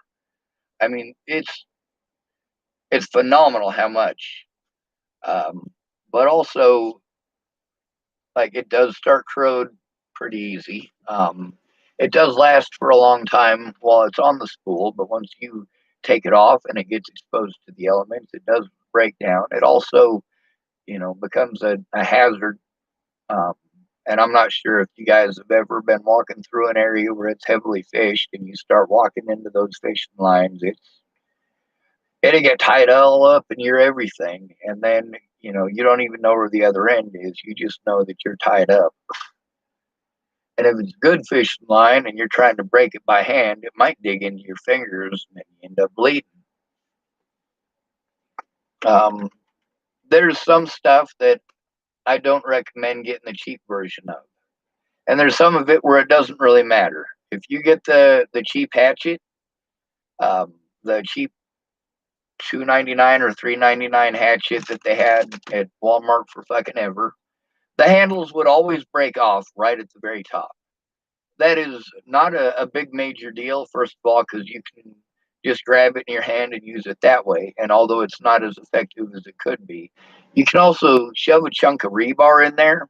I mean, it's phenomenal how much. Um, but also, like, it does start corrode pretty easy. It does last for a long time while it's on the spool, but once you take it off and it gets exposed to the elements, it does break down. It also, becomes a hazard. Um, and I'm not sure if you guys have ever been walking through an area where it's heavily fished and you start walking into those fishing lines. It'll get tied all up in your everything. And then, you don't even know where the other end is. You just know that you're tied up. And if it's good fishing line and you're trying to break it by hand, it might dig into your fingers and you end up bleeding. Um, there's some stuff that I don't recommend getting the cheap version of. And there's some of it where it doesn't really matter. If you get the cheap hatchet, the cheap 2.99 or 3.99 hatchet that they had at Walmart for fucking ever, the handles would always break off right at the very top. That is not a big major deal, first of all, because you can just grab it in your hand and use it that way. And although it's not as effective as it could be, you can also shove a chunk of rebar in there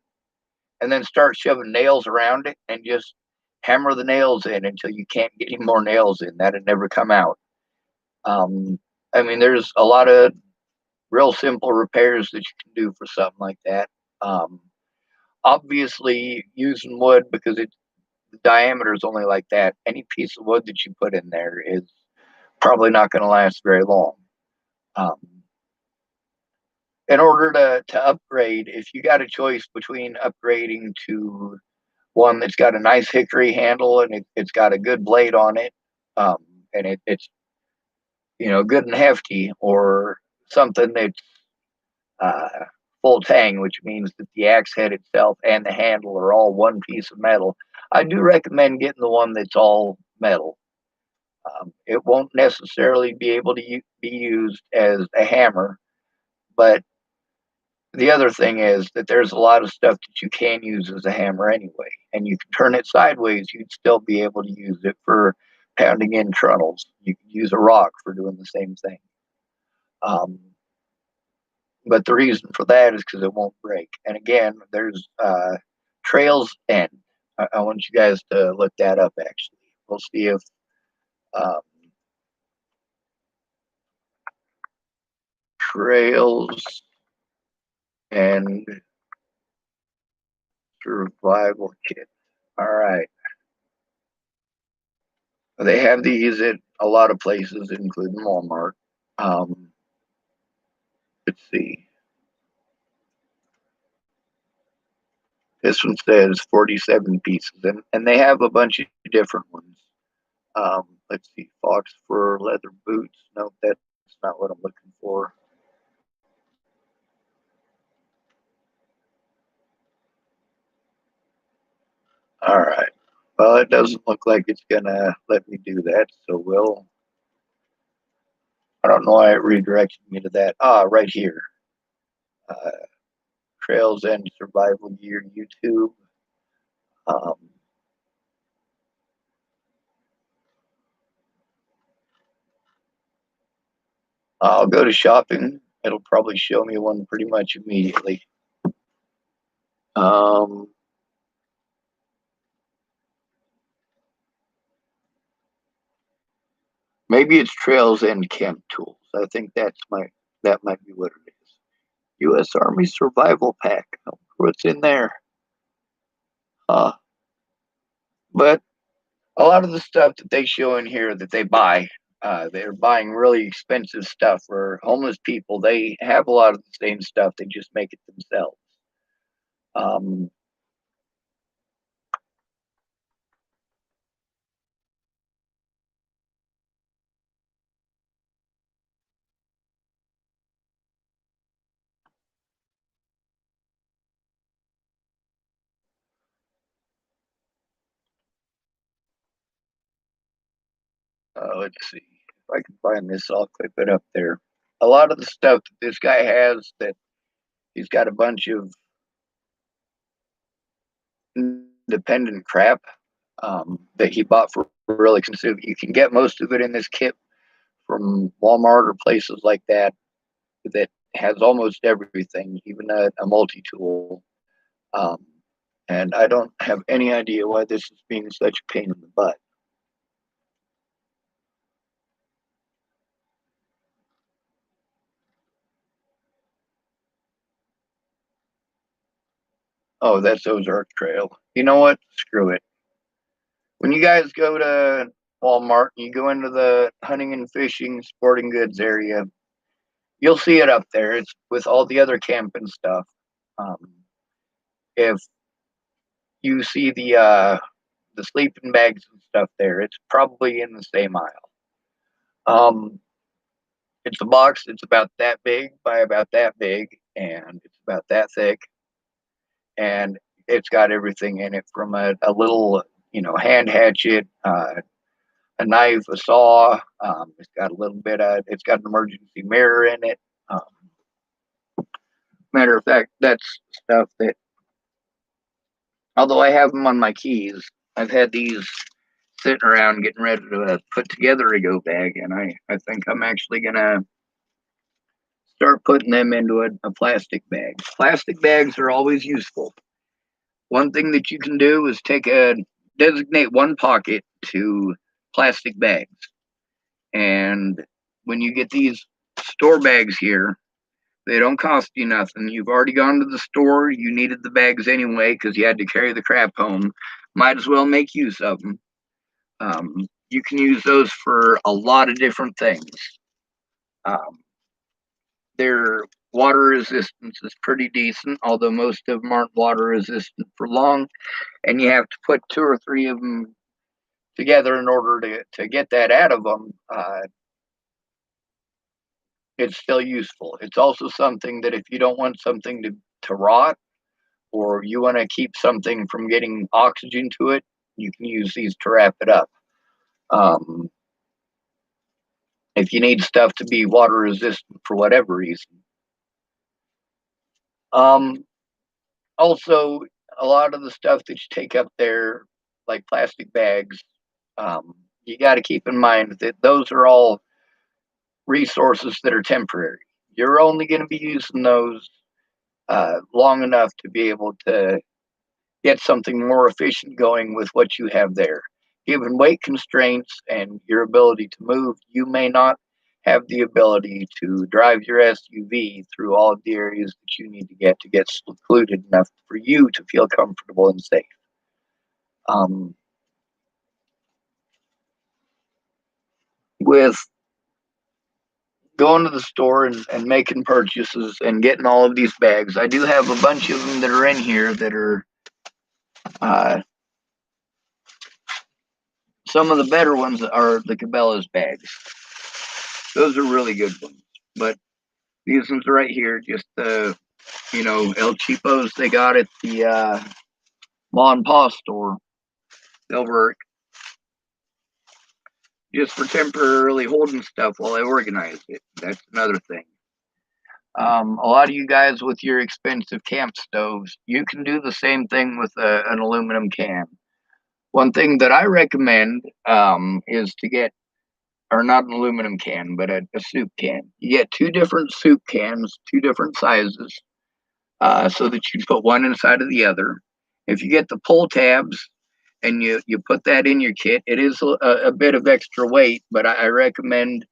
and then start shoving nails around it and just hammer the nails in until you can't get any more nails in. That'd never come out. Um, I mean, there's a lot of real simple repairs that you can do for something like that. Um, Obviously, using wood because the diameter is only like that. Any piece of wood that you put in there is probably not going to last very long. Um, in order to upgrade, if you got a choice between upgrading to one that's got a nice hickory handle and it's got a good blade on it, um, and it's good and hefty, or something that's uh, full tang, which means that the axe head itself and the handle are all one piece of metal. I do recommend getting the one that's all metal. It won't necessarily be able to be used as a hammer, but the other thing is that there's a lot of stuff that you can use as a hammer anyway, and you can turn it sideways. You'd still be able to use it for pounding in trunnels. You can use a rock for doing the same thing. Um, but the reason for that is because it won't break. And again, there's Trails End. I want you guys to look that up. Actually, we'll see if um, Trails End survival kit. All right. They have these at a lot of places, including Walmart. Um, let's see. This one says 47 pieces, and they have a bunch of different ones. Let's see. Fox fur, leather boots. Nope, that's not what I'm looking for. All right. Well, it doesn't look like it's going to let me do that, so I don't know why it redirected me to that. Ah, right here. Uh, Trails and Survival Gear YouTube. Um, I'll go to shopping. It'll probably show me one pretty much immediately. Um, Maybe it's Trails and Camp Tools. I think that might be what it is. U.S. Army Survival Pack. What's in there? Uh, but a lot of the stuff that they show in here that they buy, they're buying really expensive stuff for homeless people. They have a lot of the same stuff. They just make it themselves. Um, let's see if I can find this. I'll clip it up there. A lot of the stuff that this guy has, that he's got a bunch of independent crap that he bought for really expensive. You can get most of it in this kit from Walmart or places like that that has almost everything, even a multi tool. Um, and I don't have any idea why this is being such a pain in the butt. Oh, that's Ozark Trail. You know what? Screw it. When you guys go to Walmart and you go into the hunting and fishing sporting goods area, you'll see it up there. It's with all the other camping stuff. Um, if you see the sleeping bags and stuff there, it's probably in the same aisle. Um, it's a box. It's about that big by about that big, and it's about that thick, and it's got everything in it from a little, hand hatchet, a knife, a saw. It's got a little bit of. It's got an emergency mirror in it. Um, Matter of fact, that's stuff that, although I have them on my keys, I've had these sitting around getting ready to put together a go bag, and I think I'm actually gonna start putting them into a plastic bag. Plastic bags are always useful. One thing that you can do is designate one pocket to plastic bags. And when you get these store bags here, they don't cost you nothing. You've already gone to the store. You needed the bags anyway because you had to carry the crap home. Might as well make use of them. You can use those for a lot of different things. Um, their water resistance is pretty decent, although most of them aren't water resistant for long. And you have to put two or three of them together in order to get that out of them. It's still useful. It's also something that if you don't want something to rot, or you want to keep something from getting oxygen to it, you can use these to wrap it up. Um, if you need stuff to be water resistant for whatever reason. Um, Also, a lot of the stuff that you take up there, like plastic bags, you got to keep in mind that those are all resources that are temporary. You're only going to be using those long enough to be able to get something more efficient going with what you have there. Given weight constraints and your ability to move, you may not have the ability to drive your SUV through all of the areas that you need to get secluded enough for you to feel comfortable and safe. Um, with going to the store and making purchases and getting all of these bags, I do have a bunch of them that are in here that are uh, some of the better ones are the Cabela's bags. Those are really good ones. But these ones right here, just El Cheapos they got at the Ma and Pa store. They'll work just for temporarily holding stuff while I organize it. That's another thing. A lot of you guys with your expensive camp stoves, you can do the same thing with an aluminum can. One thing that I recommend is to get, or not an aluminum can, but a soup can. You get two different soup cans, two different sizes, so that you put one inside of the other. If you get the pull tabs and you put that in your kit, it is a bit of extra weight, but I recommend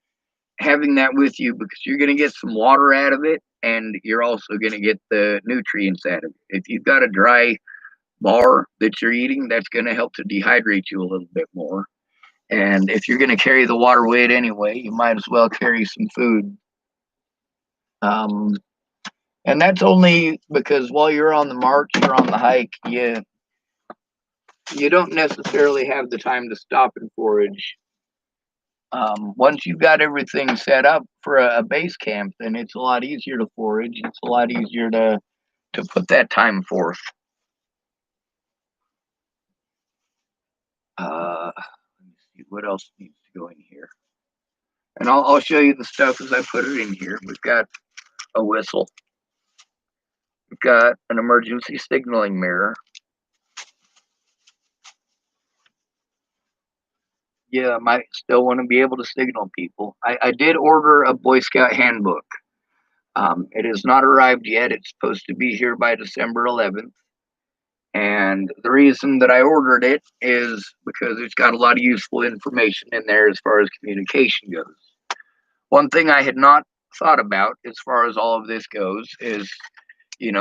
having that with you because you're going to get some water out of it and you're also going to get the nutrients out of it. If you've got a dry bar that you're eating, that's going to help to dehydrate you a little bit more. And if you're going to carry the water weight anyway, you might as well carry some food. And that's only because while you're on the march or on the hike, you don't necessarily have the time to stop and forage. Once you've got everything set up for a base camp, then it's a lot easier to forage. It's a lot easier to put that time forth. Let me see what else needs to go in here. And I'll show you the stuff as I put it in here. We've got a whistle. We've got an emergency signaling mirror. Yeah, I might still want to be able to signal people. I did order a Boy Scout handbook. It has not arrived yet. It's supposed to be here by December 11th. And the reason that I ordered it is because it's got a lot of useful information in there as far as communication goes. One thing I had not thought about as far as all of this goes is,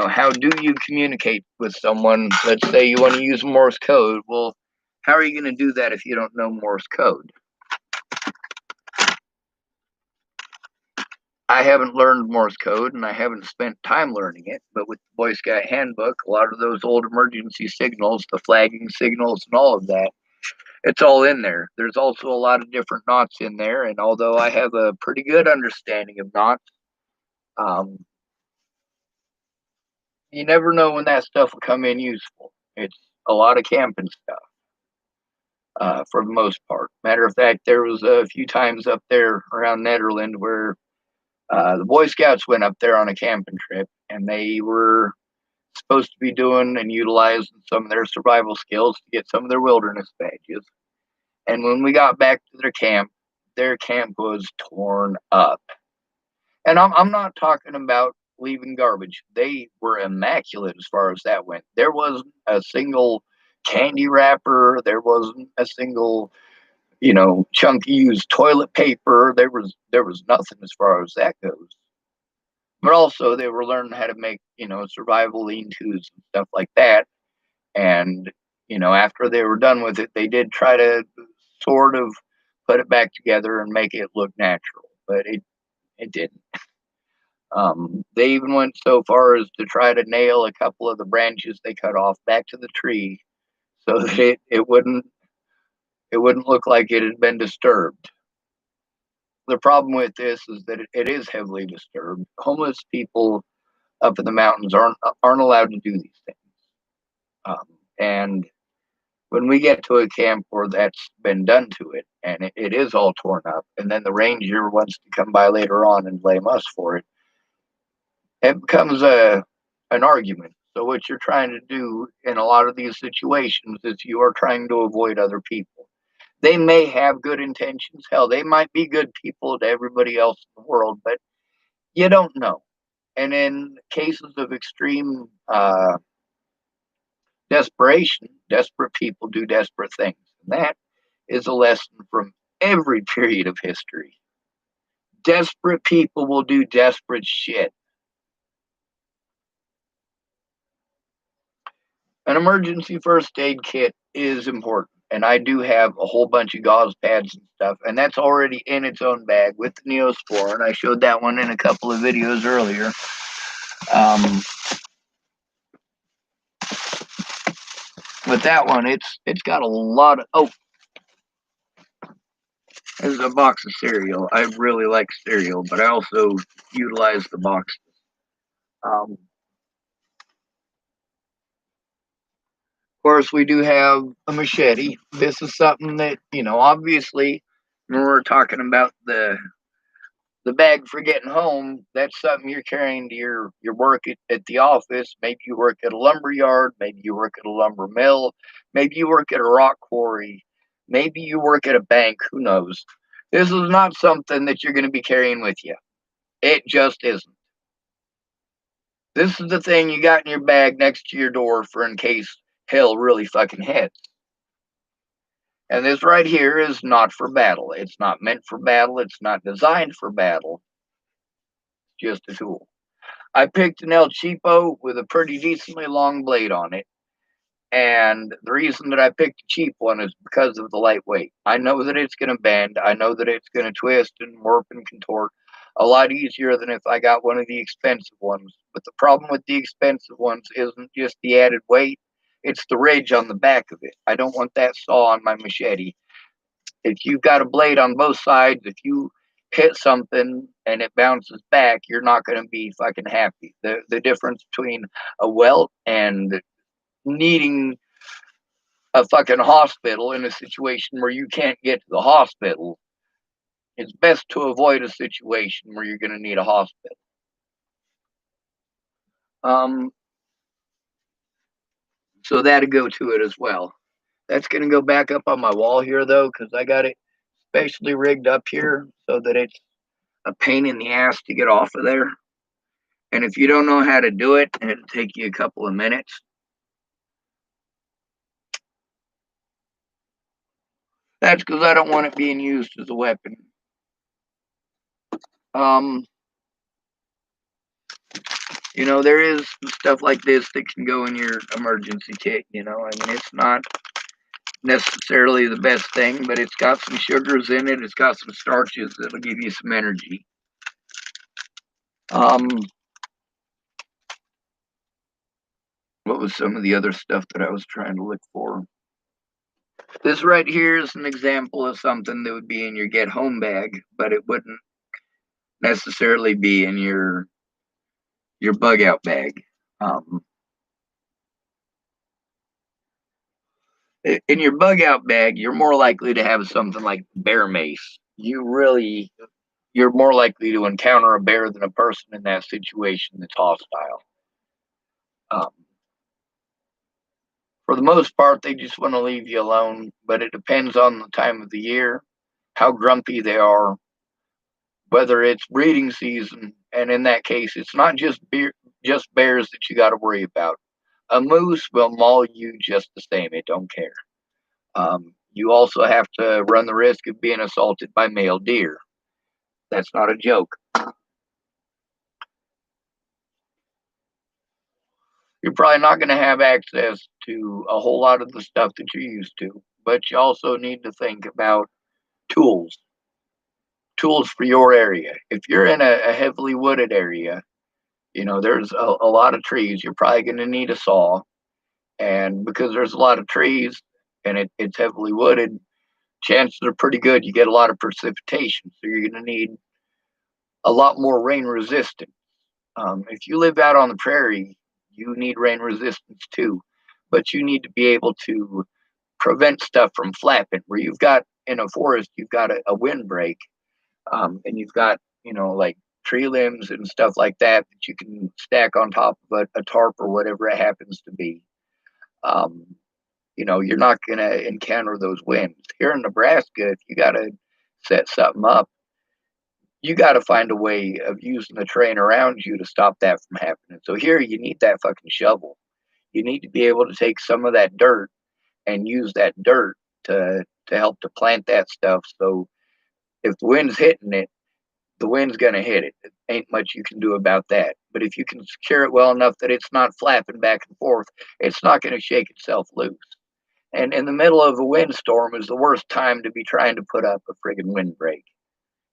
how do you communicate with someone? Let's say you want to use Morse code. Well, how are you going to do that if you don't know Morse code? I haven't learned Morse code and I haven't spent time learning it, but with the Boy Scout handbook, a lot of those old emergency signals, the flagging signals, and all of that, it's all in there. There's also a lot of different knots in there, and although I have a pretty good understanding of knots, um, you never know when that stuff will come in useful. It's a lot of camping stuff, for the most part. Matter of fact, there was a few times up there around Nederland where the Boy Scouts went up there on a camping trip, and they were supposed to be doing and utilizing some of their survival skills to get some of their wilderness badges. And when we got back to their camp was torn up. And I'm not talking about leaving garbage. They were immaculate as far as that went. There wasn't a single candy wrapper. There wasn't a single, chunky used toilet paper. There was nothing as far as that goes. But also they were learning how to make, survival lean-tos and stuff like that. And, after they were done with it, they did try to sort of put it back together and make it look natural, but it didn't. They even went so far as to try to nail a couple of the branches they cut off back to the tree so that it wouldn't look like it had been disturbed. The problem with this is that it is heavily disturbed. Homeless people up in the mountains aren't allowed to do these things. And when we get to a camp where that's been done to it and it is all torn up, and then the ranger wants to come by later on and blame us for it, it becomes an argument. So what you're trying to do in a lot of these situations is you are trying to avoid other people. They may have good intentions. Hell, they might be good people to everybody else in the world, but you don't know. And in cases of extreme desperation, desperate people do desperate things. And that is a lesson from every period of history. Desperate people will do desperate shit. An emergency first aid kit is important. And I do have a whole bunch of gauze pads and stuff, and that's already in its own bag with the Neosporin. I showed that one in a couple of videos earlier. But that one, it's got a lot of. Oh, there's a box of cereal. I really like cereal, but I also utilize the boxes. Of course, we do have a machete. This is something that, obviously, when we're talking about the bag for getting home, that's something you're carrying to your work at the office. Maybe you work at a lumber yard, maybe you work at a lumber mill, maybe you work at a rock quarry, maybe you work at a bank, who knows. This is not something that you're going to be carrying with you. It just isn't. This is the thing you got in your bag next to your door for in case hell really fucking hits. And this right here is not for battle. It's not meant for battle. It's not designed for battle. It's just a tool. I picked an El Cheapo with a pretty decently long blade on it. And the reason that I picked a cheap one is because of the lightweight. I know that it's going to bend. I know that it's going to twist and warp and contort a lot easier than if I got one of the expensive ones. But the problem with the expensive ones isn't just the added weight, it's the ridge on the back of it. I don't want that saw on my machete. If you've got a blade on both sides, if you hit something and it bounces back, you're not going to be fucking happy. The difference between a welt and needing a fucking hospital in a situation where you can't get to the hospital, it's best to avoid a situation where you're going to need a hospital. So that'd go to it as well. That's going to go back up on my wall here, though, because I got it specially rigged up here so that it's a pain in the ass to get off of there. And if you don't know how to do it, it'll take you a couple of minutes. That's because I don't want it being used as a weapon. There is stuff like this that can go in your emergency kit. I mean, it's not necessarily the best thing, but it's got some sugars in it. It's got some starches that'll give you some energy. What was some of the other stuff that I was trying to look for? This right here is an example of something that would be in your get home bag, but it wouldn't necessarily be in your bug out bag. In your bug out bag, you're more likely to have something like bear mace. You're more likely to encounter a bear than a person in that situation that's hostile. For the most part, they just want to leave you alone, but it depends on the time of the year, how grumpy they are, whether it's breeding season, and in that case, it's not just bears that you got to worry about. A moose will maul you just the same. It don't care. You also have to run the risk of being assaulted by male deer. That's not a joke. You're probably not going to have access to a whole lot of the stuff that you're used to, but you also need to think about tools for your area. If you're in a heavily wooded area, there's a lot of trees, you're probably going to need a saw. And because there's a lot of trees and it's heavily wooded, chances are pretty good you get a lot of precipitation. So you're going to need a lot more rain resistance. If you live out on the prairie, you need rain resistance too, but you need to be able to prevent stuff from flapping. Where you've got in a forest, you've got a windbreak, and you've got like tree limbs and stuff like that you can stack on top of a tarp or whatever it happens to be. You're not going to encounter those winds. Here in Nebraska, if you got to set something up, you got to find a way of using the terrain around you to stop that from happening. So here you need that fucking shovel. You need to be able to take some of that dirt and use that dirt to help to plant that stuff. So if the wind's hitting it, the wind's going to hit it. There ain't much you can do about that. But if you can secure it well enough that it's not flapping back and forth, it's not going to shake itself loose. And in the middle of a windstorm is the worst time to be trying to put up a friggin' windbreak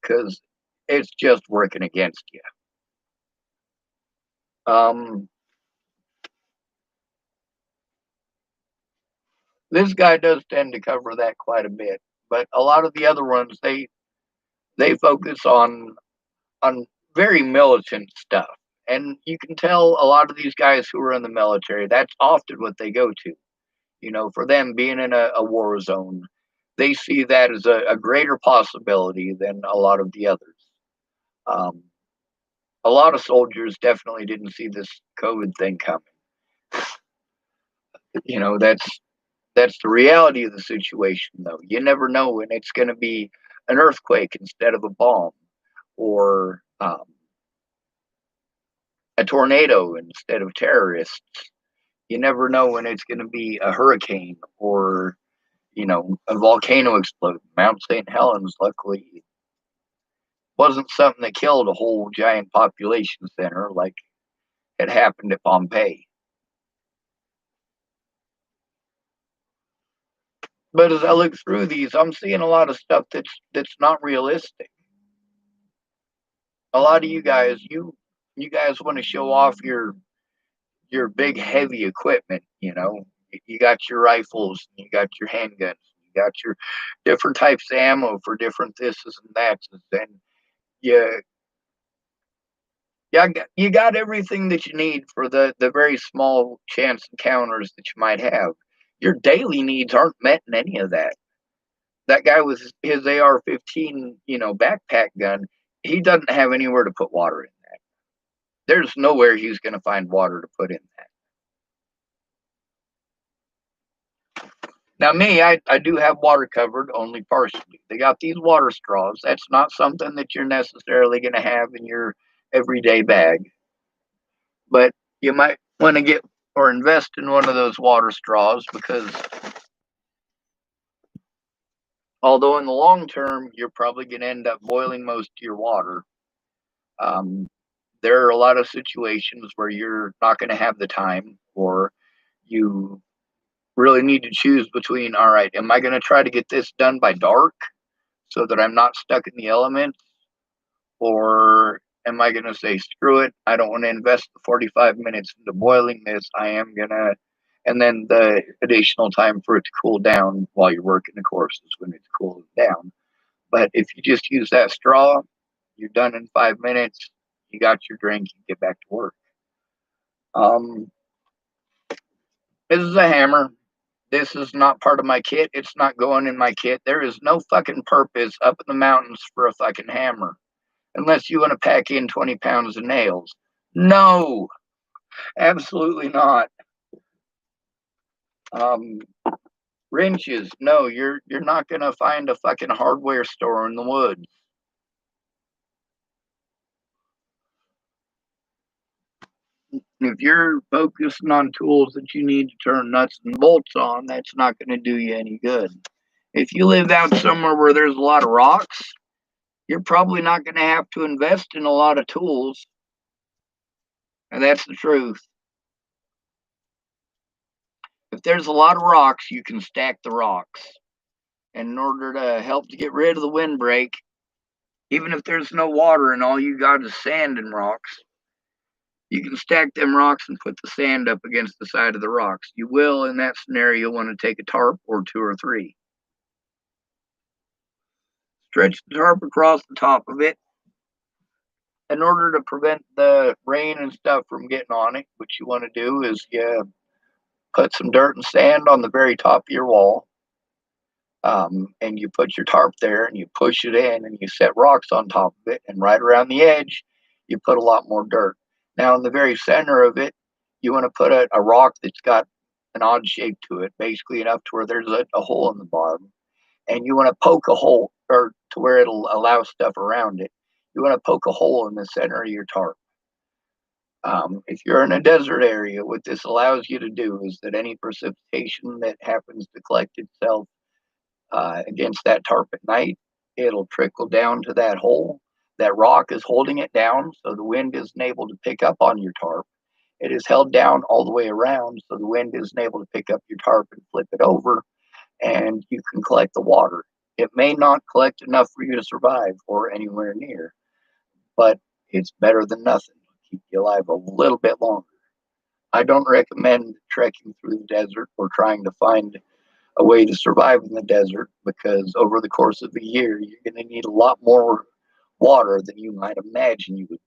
because it's just working against you. This guy does tend to cover that quite a bit, but a lot of the other ones they focus on very militant stuff. And you can tell a lot of these guys who are in the military, that's often what they go to. You know, for them being in a war zone, they see that as a greater possibility than a lot of the others. Um, a lot of soldiers definitely didn't see this COVID thing coming. You know, that's the reality of the situation, though. You never know when it's going to be an earthquake instead of a bomb, or a tornado instead of terrorists. You never know when it's going to be a hurricane or, you know, a volcano explode. Mount St. Helens, luckily, wasn't something that killed a whole giant population center like it happened at Pompeii. But as I look through these, I'm seeing a lot of stuff that's not realistic. A lot of you guys want to show off your big heavy equipment. You know, you got your rifles, you got your handguns, you got your different types of ammo for different thises and that's, and you yeah, you got everything that you need for the very small chance encounters that you might have. Your daily needs aren't met in any of that. That guy with his AR-15, you know, backpack gun, he doesn't have anywhere to put water in that. There's nowhere he's going to find water to put in that. Now, me, I do have water covered only partially. They got these water straws. That's not something that you're necessarily going to have in your everyday bag, but you might want to get or invest in one of those water straws because although in the long term you're probably going to end up boiling most of your water, um, there are a lot of situations where you're not going to have the time or you really need to choose between, all right, am I going to try to get this done by dark so that I'm not stuck in the elements? Or am I going to say, screw it, I don't want to invest the 45 minutes into boiling this. I am going to, and then the additional time for it to cool down while you're working, of course, is when it's cooling down. But if you just use that straw, you're done in 5 minutes. You got your drink, you get back to work. Um, this is a hammer. This is not part of my kit. It's not going in my kit. There is no fucking purpose up in the mountains for a fucking hammer unless you want to pack in 20 pounds of nails. No, absolutely not. Um, wrenches. No, you're not gonna find a fucking hardware store in the woods. If you're focusing on tools that you need to turn nuts and bolts on, that's not going to do you any good. If you live out somewhere where there's a lot of rocks, you're probably not going to have to invest in a lot of tools. And that's the truth. If there's a lot of rocks, you can stack the rocks. And in order to help to get rid of the windbreak, even if there's no water and all you got is sand and rocks, you can stack them rocks and put the sand up against the side of the rocks. You will, in that scenario, want to take a tarp or two or three. Stretch the tarp across the top of it. In order to prevent the rain and stuff from getting on it, what you want to do is you put some dirt and sand on the very top of your wall. And you put your tarp there and you push it in and you set rocks on top of it. And right around the edge, you put a lot more dirt. Now, in the very center of it, you want to put a rock that's got an odd shape to it, basically enough to where there's a hole in the bottom. And you want to poke a hole or to where it'll allow stuff around it. You want to poke a hole in the center of your tarp. If you're in a desert area, what this allows you to do is that any precipitation that happens to collect itself against that tarp at night, it'll trickle down to that hole. That rock is holding it down so the wind isn't able to pick up on your tarp. It is held down all the way around so the wind isn't able to pick up your tarp and flip it over, and you can collect the water. It may not collect enough for you to survive or anywhere near, but it's better than nothing. It'll keep you alive a little bit longer. I don't recommend trekking through the desert or trying to find a way to survive in the desert, because over the course of a year, you're going to need a lot more water than you might imagine you would.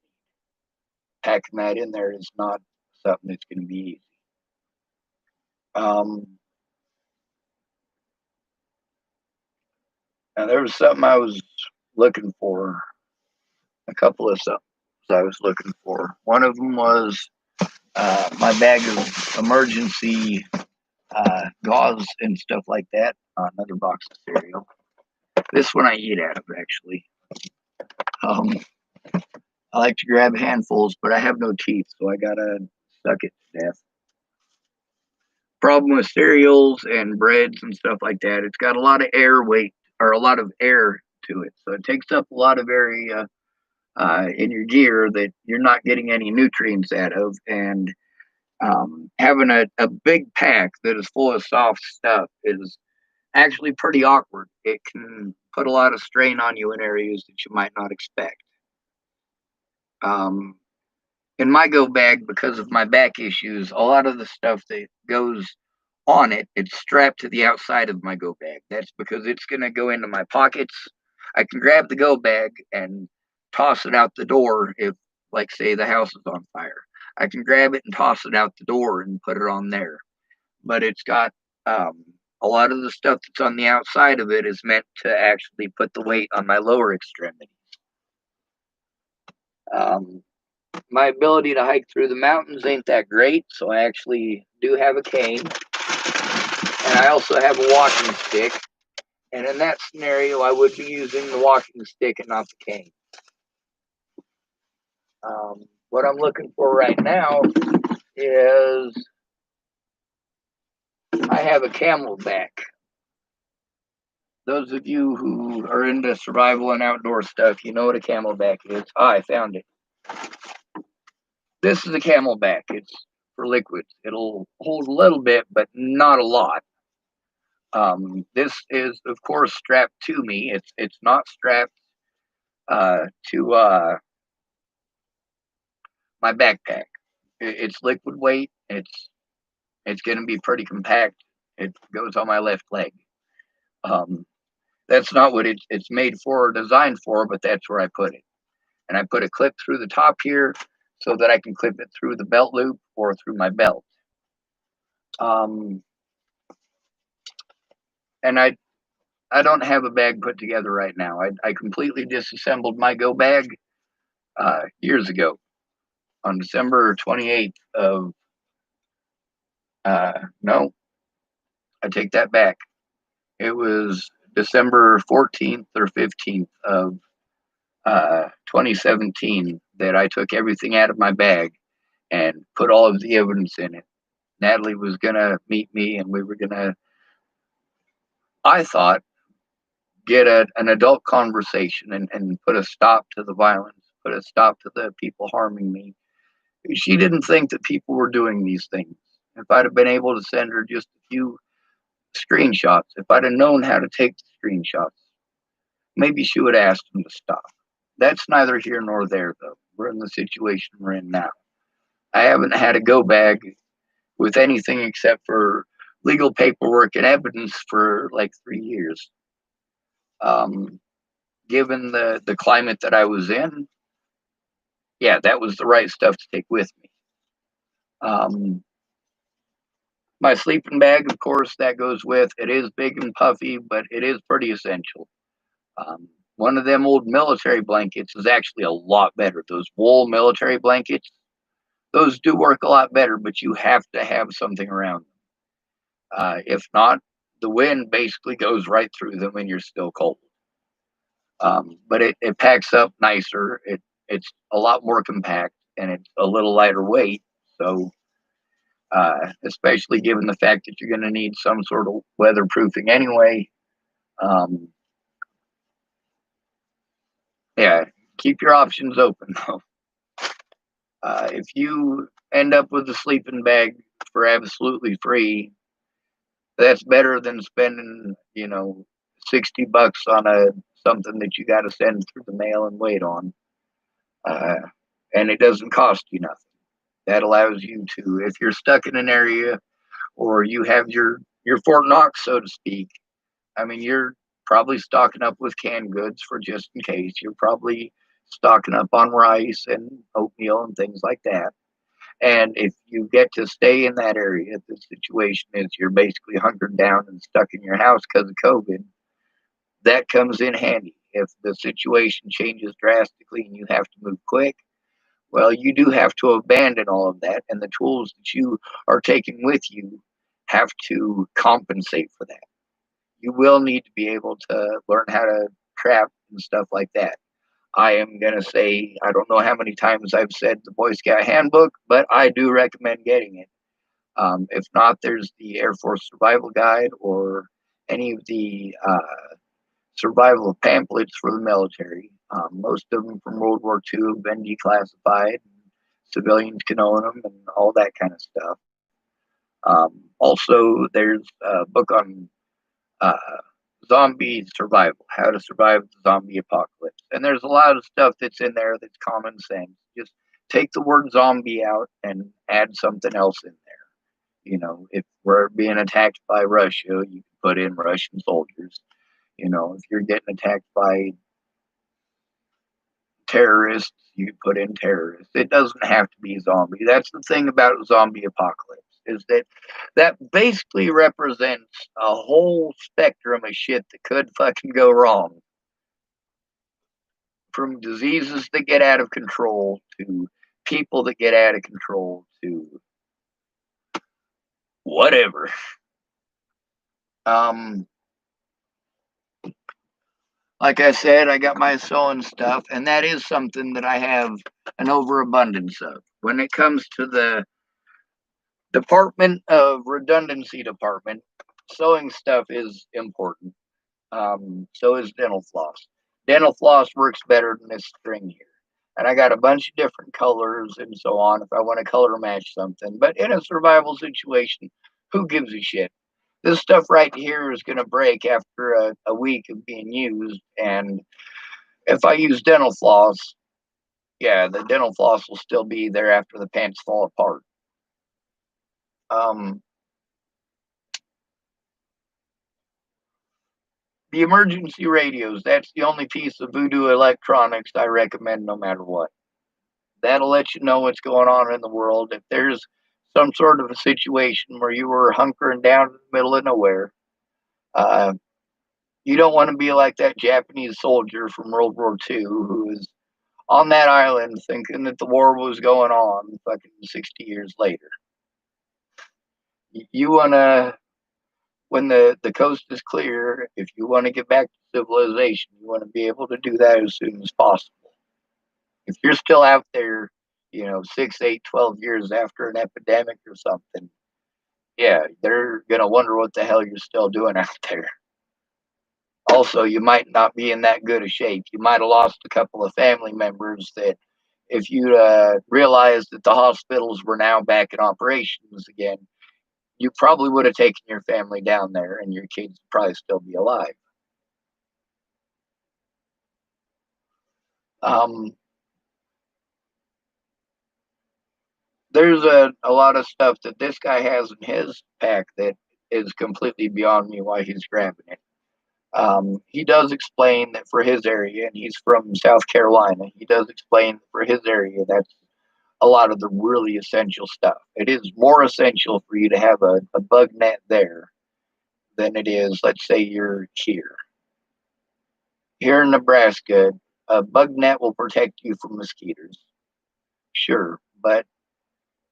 Packing that in there is not something that's going to be easy. Now there was something I was looking for, a couple of somethings I was looking for. One of them was my bag of emergency gauze and stuff like that. Another box of cereal. This one I eat out of, actually. I like to grab handfuls, but I have no teeth, so I gotta suck it to death. Problem with cereals and breads and stuff like that, it's got a lot of air weight, or a lot of air to it, so it takes up a lot of area in your gear that you're not getting any nutrients out of. And having a big pack that is full of soft stuff is actually pretty awkward. It can put a lot of strain on you in areas that you might not expect. Um, in my go bag, because of my back issues, a lot of the stuff that goes on it, it's strapped to the outside of my go bag. That's because it's going to go into my pockets. I can grab the go bag and toss it out the door if, like, say, the house is on fire. I can grab it and toss it out the door and put it on there. But it's got a lot of the stuff that's on the outside of it is meant to actually put the weight on my lower extremity. My ability to hike through the mountains ain't that great, so I actually do have a cane. And I also have a walking stick. And in that scenario, I would be using the walking stick and not the cane. What I'm looking for right now is I have a CamelBak. Those of you who are into survival and outdoor stuff, you know what a CamelBak is. I found it. This is a CamelBak. It's for liquids. It'll hold a little bit, but not a lot. This is, of course, strapped to me. It's not strapped to my backpack. It's liquid weight. It's going to be pretty compact. It goes on my left leg. That's not what it's made for or designed for, but that's where I put it. And I put a clip through the top here so that I can clip it through the belt loop or through my belt. And I don't have a bag put together right now. I completely disassembled my go bag years ago on December 28th of, no, I take that back. It was December 14th or 15th of 2017 that I took everything out of my bag and put all of the evidence in it. Natalie was going to meet me, and we were going to, I thought, get an adult conversation and put a stop to the violence, put a stop to the people harming me. She didn't think that people were doing these things. If I'd have been able to send her just a few screenshots, if I'd have known how to take the screenshots, maybe she would have asked them to stop. That's neither here nor there, though. We're in the situation we're in now. I haven't had a go bag with anything except for legal paperwork and evidence for like 3 years. Given the climate that I was in, yeah, that was the right stuff to take with me. My sleeping bag, of course, that goes with. It is big and puffy, but it is pretty essential. One of them old military blankets is actually a lot better. Those wool military blankets, those do work a lot better, but you have to have something around them. If not, the wind basically goes right through them when you're still cold. But it packs up nicer. It's a lot more compact, and it's a little lighter weight. So, especially given the fact that you're going to need some sort of weatherproofing anyway, yeah, Keep your options open, though. If you end up with a sleeping bag for absolutely free, that's better than spending, $60 on a something that you got to send through the mail and wait on. Uh, and it doesn't cost you nothing. That allows you to, if you're stuck in an area or you have your Fort Knox, so to speak. I mean, you're probably stocking up with canned goods for just in case. You're probably stocking up on rice and oatmeal and things like that. And if you get to stay in that area, the situation is you're basically hunkered down and stuck in your house because of COVID. That comes in handy. If the situation changes drastically and you have to move quick, well, you do have to abandon all of that, and the tools that you are taking with you have to compensate for that. You will need to be able to learn how to trap and stuff like that. I am going to say, I don't know how many times I've said the Boy Scout handbook, but I do recommend getting it. If not, there's the Air Force Survival Guide or any of the survival pamphlets for the military. Most of them from World War II have been declassified. Civilians can own them and all that kind of stuff. Also, there's a book on uh, zombie survival, how to survive the zombie apocalypse. And there's a lot of stuff that's in there that's common sense. Just take the word zombie out and add something else in there. If we're being attacked by Russia, you can put in Russian soldiers. If you're getting attacked by terrorists, you put in terrorists. It doesn't have to be zombie. That's the thing about zombie apocalypse is that basically represents a whole spectrum of shit that could fucking go wrong. From diseases that get out of control to people that get out of control to whatever. Um, like I said, I got my sewing stuff, and that is something that I have an overabundance of. When it comes to the Department of Redundancy Department, sewing stuff is important. So is dental floss. Dental floss works better than this string here. And I got a bunch of different colors and so on if I want to color match something. But in a survival situation, who gives a shit? This stuff right here is going to break after a week of being used. And if I use dental floss, yeah, the dental floss will still be there after the pants fall apart. Um, the emergency radios, that's the only piece of voodoo electronics I recommend no matter what. That'll let you know what's going on in the world. If there's some sort of a situation where you were hunkering down in the middle of nowhere, uh, you don't want to be like that Japanese soldier from World War II who was on that island thinking that the war was going on fucking 60 years later. You want to, when the coast is clear, if you want to get back to civilization, you want to be able to do that as soon as possible. If you're still out there, 6, 8, 12 years after an epidemic or something, yeah, they're going to wonder what the hell you're still doing out there. Also, you might not be in that good a shape. You might have lost a couple of family members that if you realized that the hospitals were now back in operations again, you probably would have taken your family down there and your kids would probably still be alive. Um, there's a lot of stuff that this guy has in his pack that is completely beyond me why he's grabbing it. He does explain that for his area, and he's from South Carolina, he does explain for his area that's a lot of the really essential stuff. It is more essential for you to have a bug net there than it is, let's say you're here. Here in Nebraska, a bug net will protect you from mosquitoes. Sure, but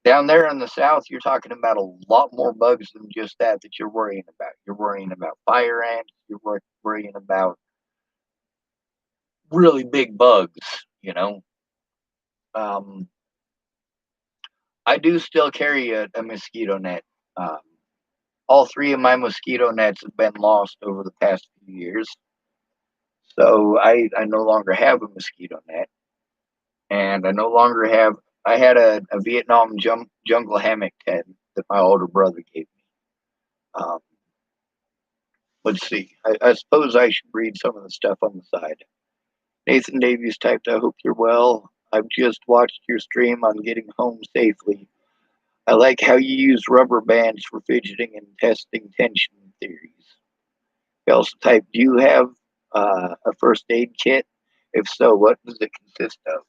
down there in the south, you're talking about a lot more bugs than just that you're worrying about. You're worrying about fire ants. You're worrying about really big bugs. Um, I do still carry a mosquito net. Um, all three of my mosquito nets have been lost over the past few years. So I no longer have a mosquito net. and I no longer have. I had a Vietnam jungle hammock tent that my older brother gave me. Um, let's see. I suppose I should read some of the stuff on the side. Nathan Davies typed, "I hope you're well. I've just watched your stream on getting home safely. I like how you use rubber bands for fidgeting and testing tension theories." He also typed, "Do you have a first aid kit? If so, what does it consist of?"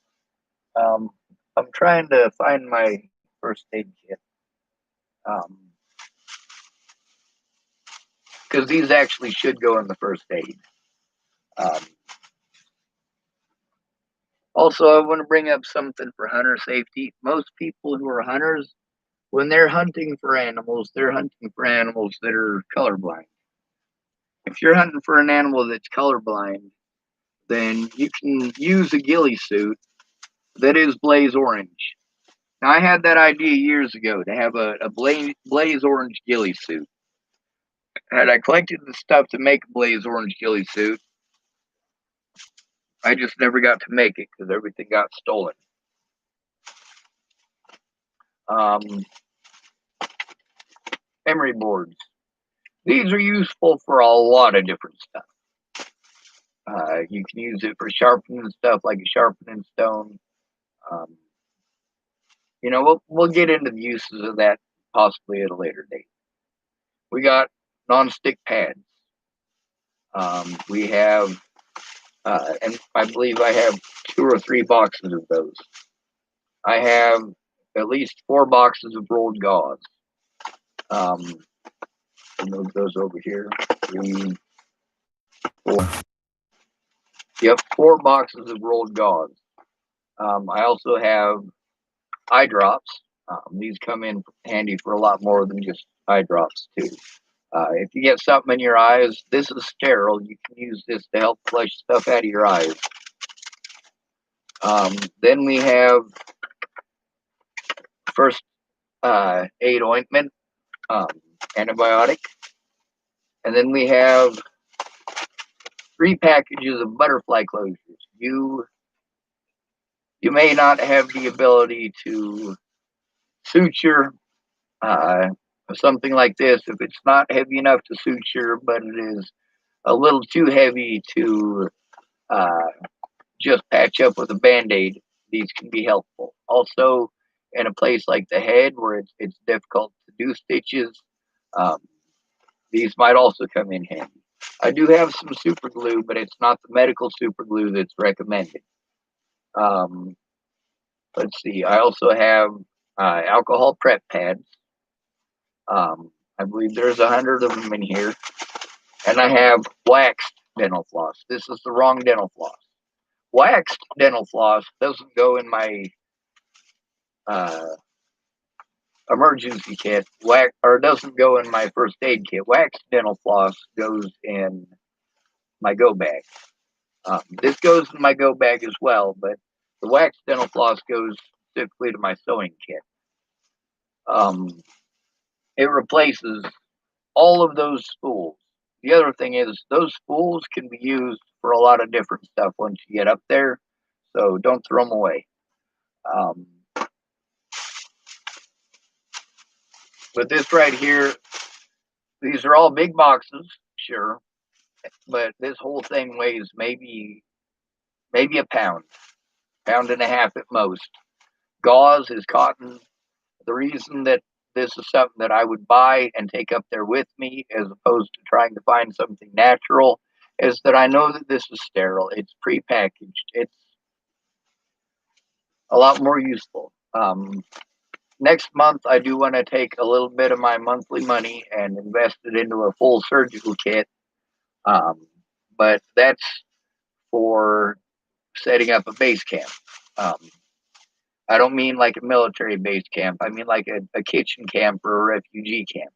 I'm trying to find my first aid kit. Because these actually should go in the first aid. Um, Also, I want to bring up something for hunter safety. Most people who are hunters, when they're hunting for animals, they're hunting for animals that are colorblind. If you're hunting for an animal that's colorblind, then you can use a ghillie suit that is blaze orange. Now, I had that idea years ago to have a blaze orange ghillie suit. Had I collected the stuff to make a blaze orange ghillie suit, I just never got to make it because everything got stolen. Emery boards. These are useful for a lot of different stuff. You can use it for sharpening stuff like a sharpening stone. Um, we'll get into the uses of that possibly at a later date. We got non-stick pads. We have, and I believe I have 2 or 3 boxes of those. I have at least 4 boxes of rolled gauze. Move those over here. 3, 4. Yep, 4 boxes of rolled gauze. I also have eye drops. These come in handy for a lot more than just eye drops too. If you get something in your eyes, this is sterile. You can use this to help flush stuff out of your eyes. Then we have first aid ointment, antibiotic, and then we have 3 packages of butterfly closures. You may not have the ability to suture something like this if it's not heavy enough to suture, but it is a little too heavy to just patch up with a band-aid. These can be helpful. Also, in a place like the head where it's difficult to do stitches, um, these might also come in handy. I do have some super glue, but it's not the medical super glue that's recommended. Let's see. I also have alcohol prep pads. I believe there's 100 of them in here. And I have waxed dental floss. This is the wrong dental floss. Waxed dental floss doesn't go in my emergency kit, or doesn't go in my first aid kit. Waxed dental floss goes in my go bag. This goes in my go bag as well, but the waxed dental floss goes specifically to my sewing kit. It replaces all of those spools. The other thing is those spools can be used for a lot of different stuff once you get up there, so don't throw them away. But this right here, these are all big boxes, sure, but this whole thing weighs maybe a pound and a half at most. Gauze is cotton. The reason that this is something that I would buy and take up there with me as opposed to trying to find something natural is that I know that this is sterile. It's prepackaged. It's a lot more useful. Next month, I do want to take a little bit of my monthly money and invest it into a full surgical kit. But that's for setting up a base camp. I don't mean like a military base camp. I mean like a kitchen camp or a refugee camp.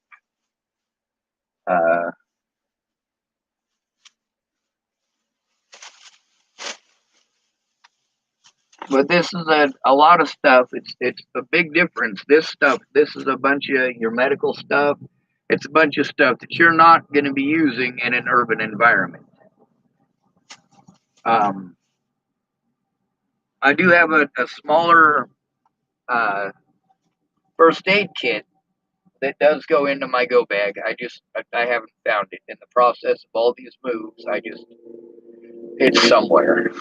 But this is a lot of stuff. It's a big difference. This is a bunch of your medical stuff. It's a bunch of stuff that you're not going to be using in an urban environment. I do have a smaller first aid kit that does go into my go bag. I haven't found it in the process of all these moves. It's somewhere.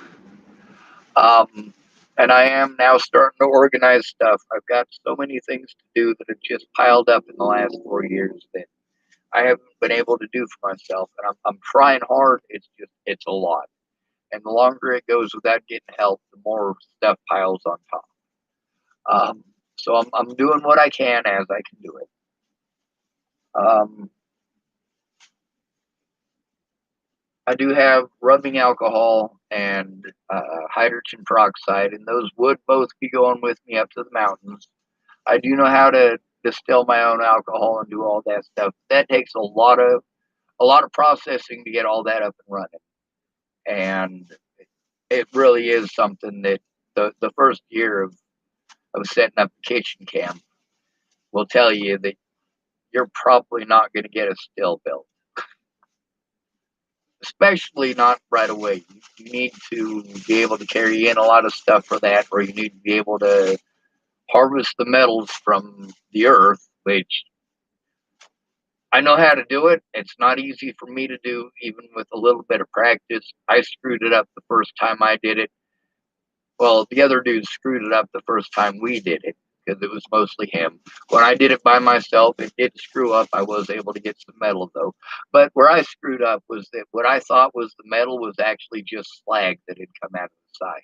Um, and I am now starting to organize stuff. I've got so many things to do that have just piled up in the last 4 years that I haven't been able to do for myself. And I'm trying hard. It's a lot. And the longer it goes without getting help, the more stuff piles on top. So I'm doing what I can as I can do it. Um, I do have rubbing alcohol and hydrogen peroxide, and those would both be going with me up to the mountains. I do know how to distill my own alcohol and do all that stuff. That takes a lot of processing to get all that up and running, and it really is something that the first year of setting up the kitchen camp will tell you that you're probably not going to get a still built, especially not right away. You need to be able to carry in a lot of stuff for that, or you need to be able to harvest the metals from the earth, which I know how to do it. It's not easy for me to do, even with a little bit of practice. I screwed it up the first time I did it. Well, the other dude screwed it up the first time we did it because it was mostly him. When I did it by myself, it did screw up. I was able to get some metal though. But where I screwed up was that what I thought was the metal was actually just slag that had come out of the side.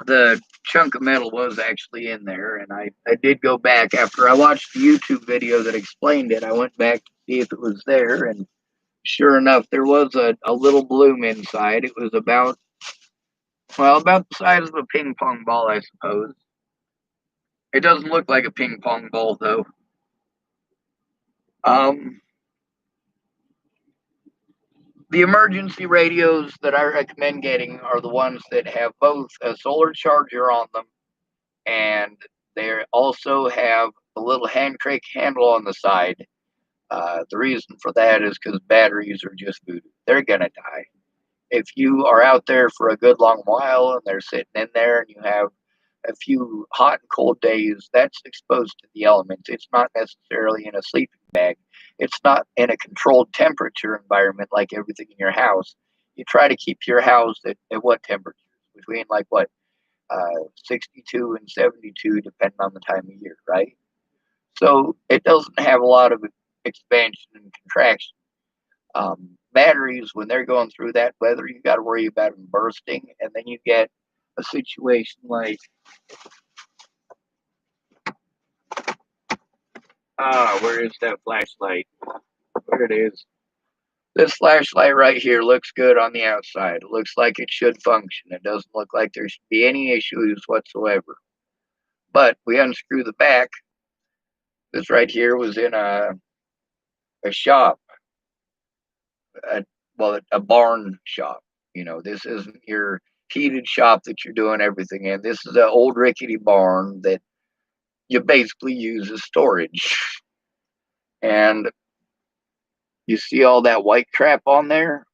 The chunk of metal was actually in there, and I did go back after I watched the YouTube video that explained it. I went back to see if it was there, and sure enough, there was a little bloom inside. It was about the size of a ping pong ball, I suppose. It doesn't look like a ping pong ball, though. Um, the emergency radios that I recommend getting are the ones that have both a solar charger on them, and they also have a little hand crank handle on the side. The reason for that is because batteries are just voodoo. They're going to die. If you are out there for a good long while and they're sitting in there and you have a few hot and cold days, that's exposed to the elements. It's not necessarily in a sleeping bag. It's not in a controlled temperature environment like everything in your house. You try to keep your house at what temperatures? Between like what, 62 and 72, depending on the time of year, right? So it doesn't have a lot of expansion and contraction. Batteries, when they're going through that weather, you got to worry about them bursting, and then you get a situation like where is that flashlight? There it is. This flashlight right here looks good on the outside. It looks like it should function. It doesn't look like there should be any issues whatsoever. But we unscrew the back. This right here was in a shop, a, a barn shop. This isn't your heated shop that you're doing everything in. This is an old rickety barn that you basically use as storage. And you see all that white crap on there?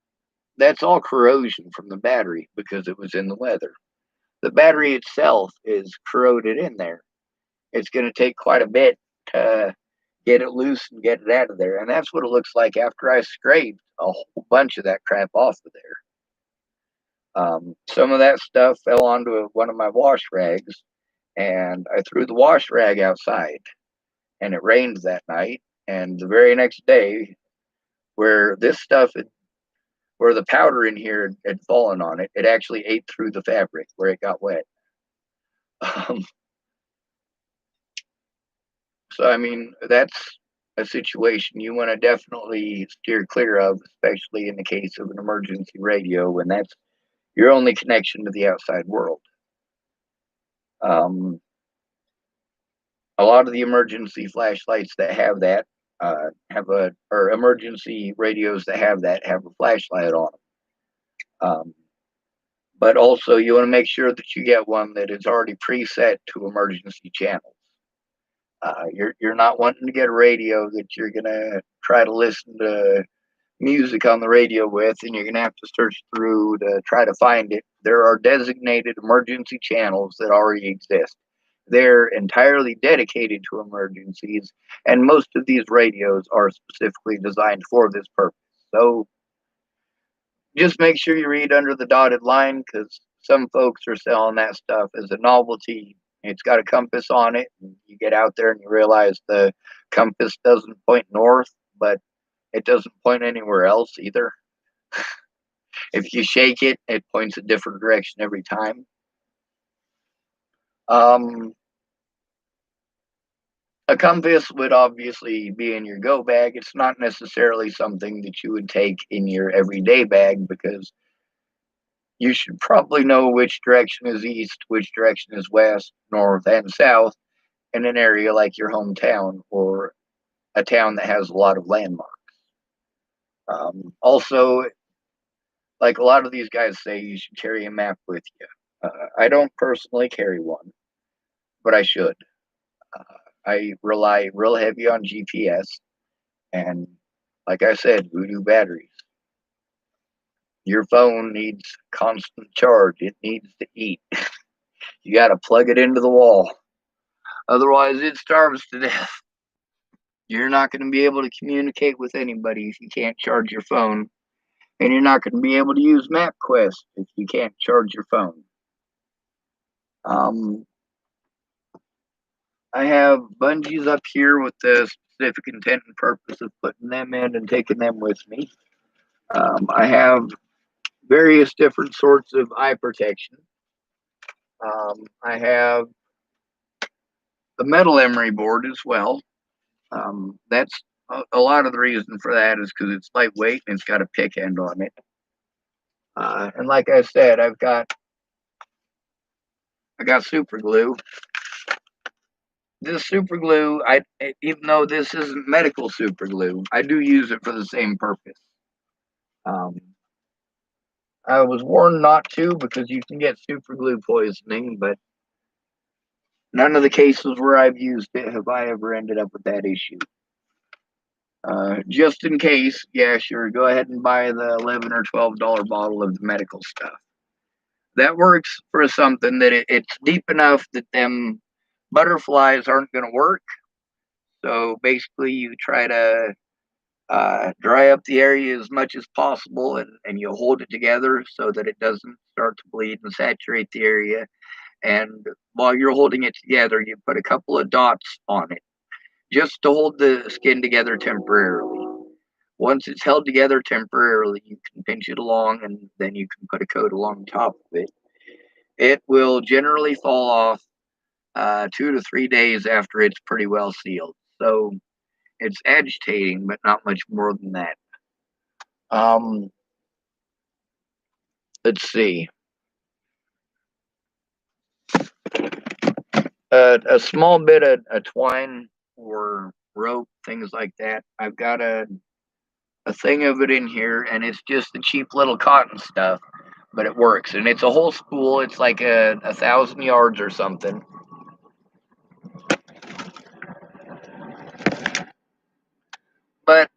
That's all corrosion from the battery because it was in the weather. The battery itself is corroded in there. It's going to take quite a bit to get it loose and get it out of there. And that's what it looks like after I scraped a whole bunch of that crap off of there. Some of that stuff fell onto one of my wash rags, and I threw the wash rag outside, and it rained that night. And the very next day, where where the powder in here had fallen on it, it actually ate through the fabric where it got wet. Um, so, I mean, that's a situation you want to definitely steer clear of, especially in the case of an emergency radio when that's your only connection to the outside world. Um, a lot of the emergency flashlights that have that or emergency radios that have that have a flashlight on them. But also, you want to make sure that you get one that is already preset to emergency channels. You're not wanting to get a radio that you're gonna try to listen to music on the radio with, and you're going to have to search through to try to find it. There are designated emergency channels that already exist. They're entirely dedicated to emergencies, and most of these radios are specifically designed for this purpose. So just make sure you read under the dotted line, because some folks are selling that stuff as a novelty. It's got a compass on it, and you get out there and you realize the compass doesn't point north, but it doesn't point anywhere else either. If you shake it, it points a different direction every time. Um, a compass would obviously be in your go bag. It's not necessarily something that you would take in your everyday bag, because you should probably know which direction is east, which direction is west, north, and south in an area like your hometown or a town that has a lot of landmarks. Also, like a lot of these guys say, you should carry a map with you. I don't personally carry one, but I should. I rely real heavy on GPS, and like I said, Voodoo batteries. Your phone needs constant charge. It needs to eat. You got to plug it into the wall. Otherwise, it starves to death. You're not going to be able to communicate with anybody if you can't charge your phone. And you're not going to be able to use MapQuest if you can't charge your phone. I have bungees up here with the specific intent and purpose of putting them in and taking them with me. I have various different sorts of eye protection. I have the metal emery board as well. That's a lot of the reason for that is because it's lightweight and it's got a pick end on it. And like I said, I got super glue. This super glue, even though this isn't medical super glue, I do use it for the same purpose. I was warned not to, because you can get super glue poisoning, but none of the cases where I've used it have I ever ended up with that issue. Just in case, yeah, sure, go ahead and buy the $11 or $12 bottle of the medical stuff. That works for something that it's deep enough that them butterflies aren't going to work. So basically, you try to dry up the area as much as possible, and you hold it together so that it doesn't start to bleed and saturate the area. And while you're holding it together, you put a couple of dots on it just to hold the skin together temporarily. Once it's held together temporarily, you can pinch it along, and then you can put a coat along top of it. It will generally fall off 2 to 3 days after it's pretty well sealed. So it's agitating, but not much more than that. Um, let's see. A small bit of a twine or rope, things like that. I've got a thing of it in here, and it's just the cheap little cotton stuff, but it works. And it's a whole spool. It's like a 1,000 yards or something. But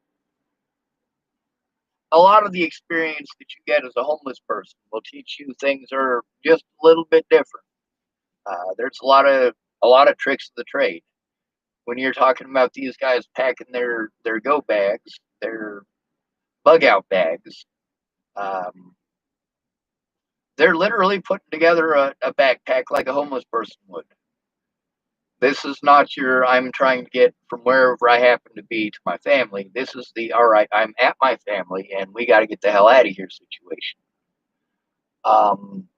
a lot of the experience that you get as a homeless person will teach you things are just a little bit different. There's a lot of tricks of the trade. When you're talking about these guys packing their go bags, their bug out bags, um, they're literally putting together a backpack like a homeless person would. This is not your I'm trying to get from wherever I happen to be to my family. This is the all right, I'm at my family and we got to get the hell out of here situation. Um,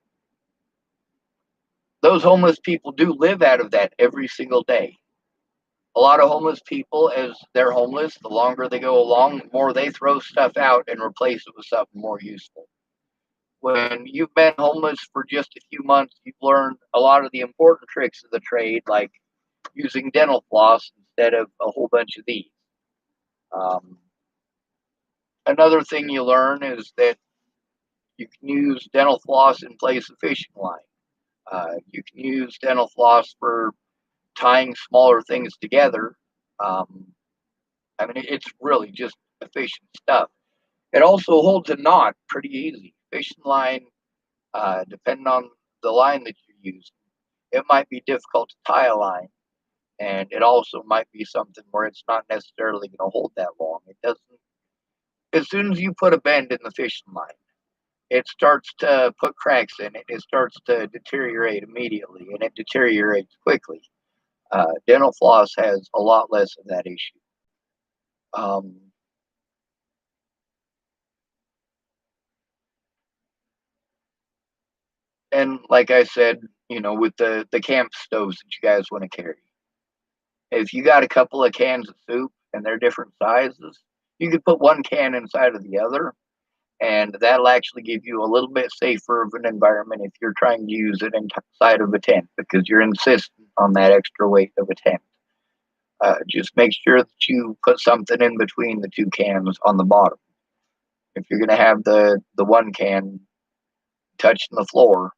those homeless people do live out of that every single day. A lot of homeless people, as they're homeless, the longer they go along, the more they throw stuff out and replace it with something more useful. When you've been homeless for just a few months, you've learned a lot of the important tricks of the trade, like using dental floss instead of a whole bunch of these. Um, Another thing you learn is that you can use dental floss in place of fishing line. You can use dental floss for tying smaller things together. Um, I mean, it's really just efficient stuff. It also holds a knot pretty easy. Fishing line, depending on the line that you're using, it might be difficult to tie a line, and it also might be something where it's not necessarily going to hold that long. It doesn't. As soon as you put a bend in the fishing line, it starts to put cracks in it. It starts to deteriorate immediately, and it deteriorates quickly. Dental floss has a lot less of that issue. Um, and like I said, with the camp stoves that you guys want to carry, if you got a couple of cans of soup and they're different sizes, you could put one can inside of the other, and that'll actually give you a little bit safer of an environment if you're trying to use it inside of a tent because you're insistent on that extra weight of a tent. Just make sure that you put something in between the two cans on the bottom. If you're going to have the one can touching the floor,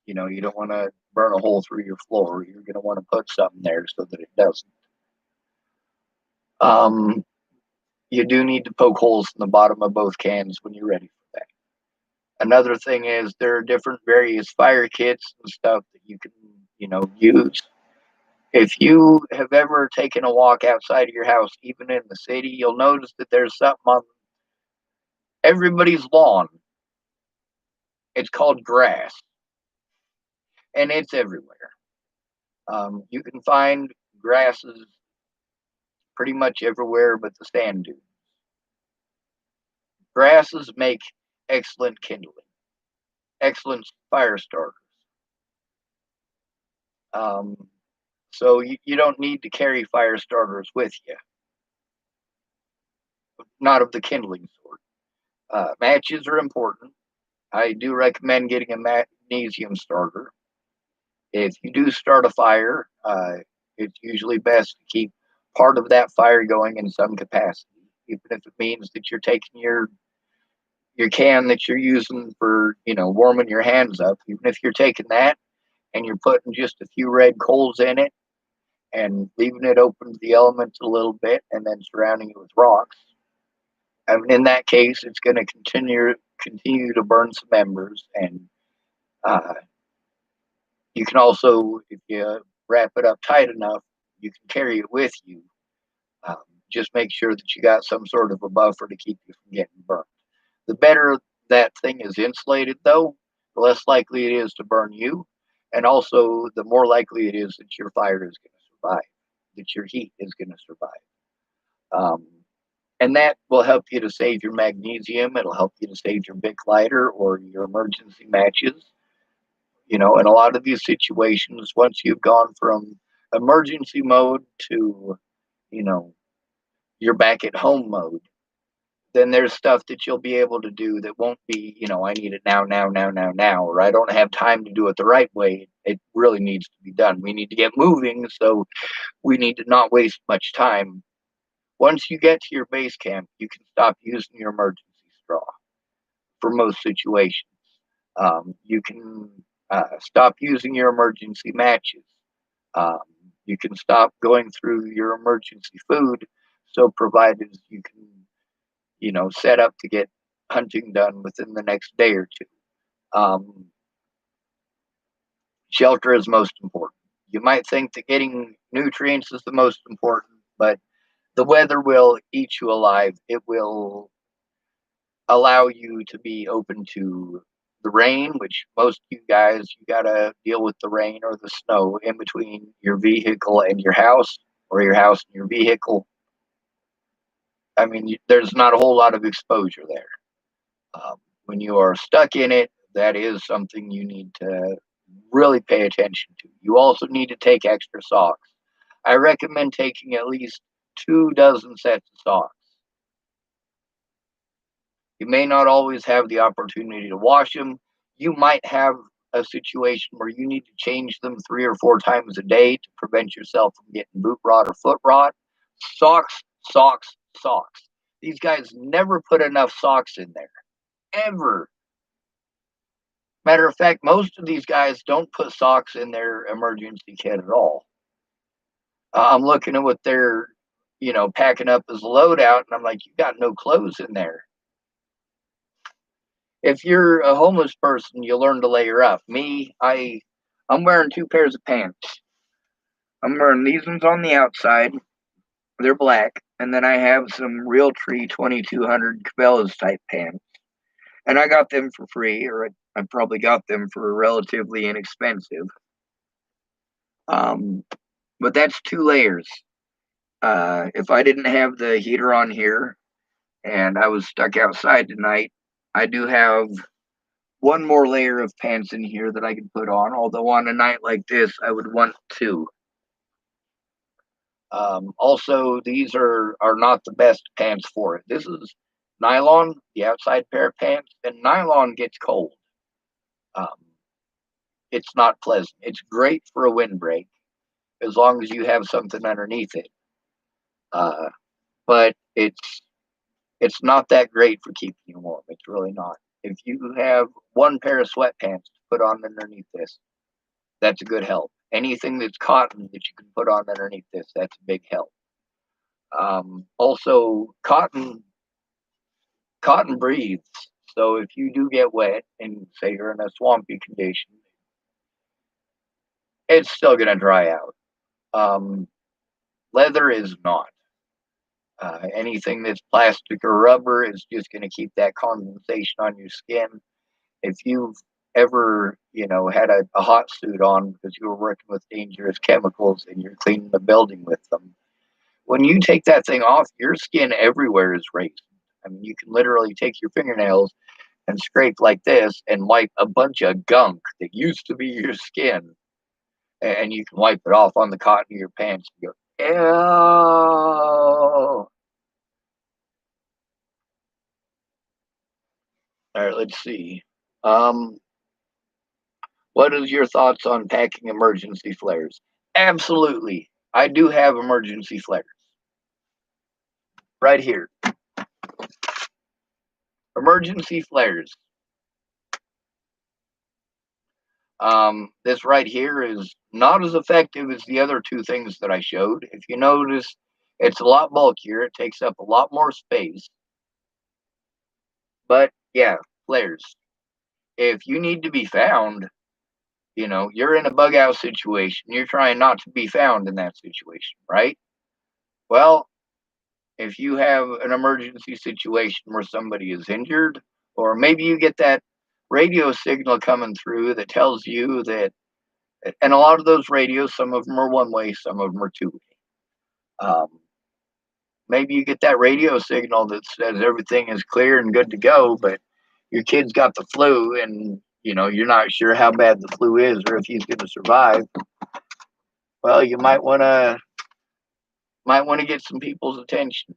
you don't want to burn a hole through your floor. You're going to want to put something there so that it doesn't. Um, you do need to poke holes in the bottom of both cans when you're ready for that. Another thing is there are different various fire kits and stuff that you can, use. If you have ever taken a walk outside of your house, even in the city, you'll notice that there's something on everybody's lawn. It's called grass, and it's everywhere. You can find grasses pretty much everywhere but the sand dunes. Grasses make excellent kindling, excellent fire starters. Um, so you don't need to carry fire starters with you, not of the kindling sort. Matches are important. I do recommend getting a magnesium starter. If you do start a fire, it's usually best to keep part of that fire going in some capacity, even if it means that you're taking your can that you're using for warming your hands up. Even if you're taking that and you're putting just a few red coals in it and leaving it open to the elements a little bit, and then surrounding it with rocks. I mean, in that case, it's going to continue to burn some embers, and uh, you can also, if you wrap it up tight enough, you can carry it with you. Um, just make sure that you got some sort of a buffer to keep you from getting burnt. The better that thing is insulated, though, the less likely it is to burn you, and also the more likely it is that your fire is going to survive, that your heat is going to survive. Um, and that will help you to save your magnesium. It'll help you to save your Bic lighter or your emergency matches. In a lot of these situations, once you've gone from emergency mode to, you know, you're back at home mode, then there's stuff that you'll be able to do that won't be, I need it now, now, now, now, now, or I don't have time to do it the right way. It really needs to be done. We need to get moving, so we need to not waste much time. Once you get to your base camp, you can stop using your emergency straw for most situations. You can stop using your emergency matches. Um, you can stop going through your emergency food, so provided you can, set up to get hunting done within the next day or two. Um, Shelter is most important. You might think that getting nutrients is the most important, but the weather will eat you alive. It will allow you to be open to the rain, which most of you guys, you got to deal with the rain or the snow in between your vehicle and your house, or your house and your vehicle. I mean, there's not a whole lot of exposure there. When you are stuck in it, that is something you need to really pay attention to. You also need to take extra socks. I recommend taking at least 2 dozen sets of socks. You may not always have the opportunity to wash them. You might have a situation where you need to change them 3 or 4 times a day to prevent yourself from getting boot rot or foot rot. Socks, socks, socks. These guys never put enough socks in there, ever. Matter of fact, most of these guys don't put socks in their emergency kit at all. I'm looking at what they're, packing up as a loadout, and I'm like, you got no clothes in there. if you're a homeless person, you learn to layer up. I'm wearing two pairs of pants. I'm wearing these ones on the outside. They're black, and then I have some Realtree 2200 Cabela's type pants, and I got them for free, or I probably got them for relatively inexpensive. Um, but that's two layers. If I didn't have the heater on here and I was stuck outside tonight, I do have one more layer of pants in here that I can put on. Although on a night like this, I would want two. Also, these are not the best pants for it. This is nylon, the outside pair of pants, and nylon gets cold. Um, it's not pleasant. It's great for a windbreak as long as you have something underneath it. Uh, but it's not that great for keeping you warm. It's really not. If you have one pair of sweatpants to put on underneath this, that's a good help. Anything that's cotton that you can put on underneath this, that's a big help. Also, cotton breathes. So if you do get wet and say you're in a swampy condition, it's still going to dry out. Leather is not. Anything that's plastic or rubber is just going to keep that condensation on your skin. If you've ever, had a hot suit on because you were working with dangerous chemicals and you're cleaning the building with them, when you take that thing off, your skin everywhere is raised. I mean, you can literally take your fingernails and scrape like this and wipe a bunch of gunk that used to be your skin, and you can wipe it off on the cotton of your pants and go, ew. All right, let's see. Um, what is your thoughts on packing emergency flares? Absolutely. I do have emergency flares right here. Emergency flares. This right here is not as effective as the other two things that I showed. If you notice, it's a lot bulkier. It takes up a lot more space. But yeah, flares. If you need to be found, you're in a bug out situation. You're trying not to be found in that situation, right? Well, if you have an emergency situation where somebody is injured, or maybe you get that radio signal coming through that tells you that, and a lot of those radios, some of them are one way, some of them are two way. Maybe you get that radio signal that says everything is clear and good to go, but your kid's got the flu and you're not sure how bad the flu is or if he's going to survive. Well, you might want to get some people's attention.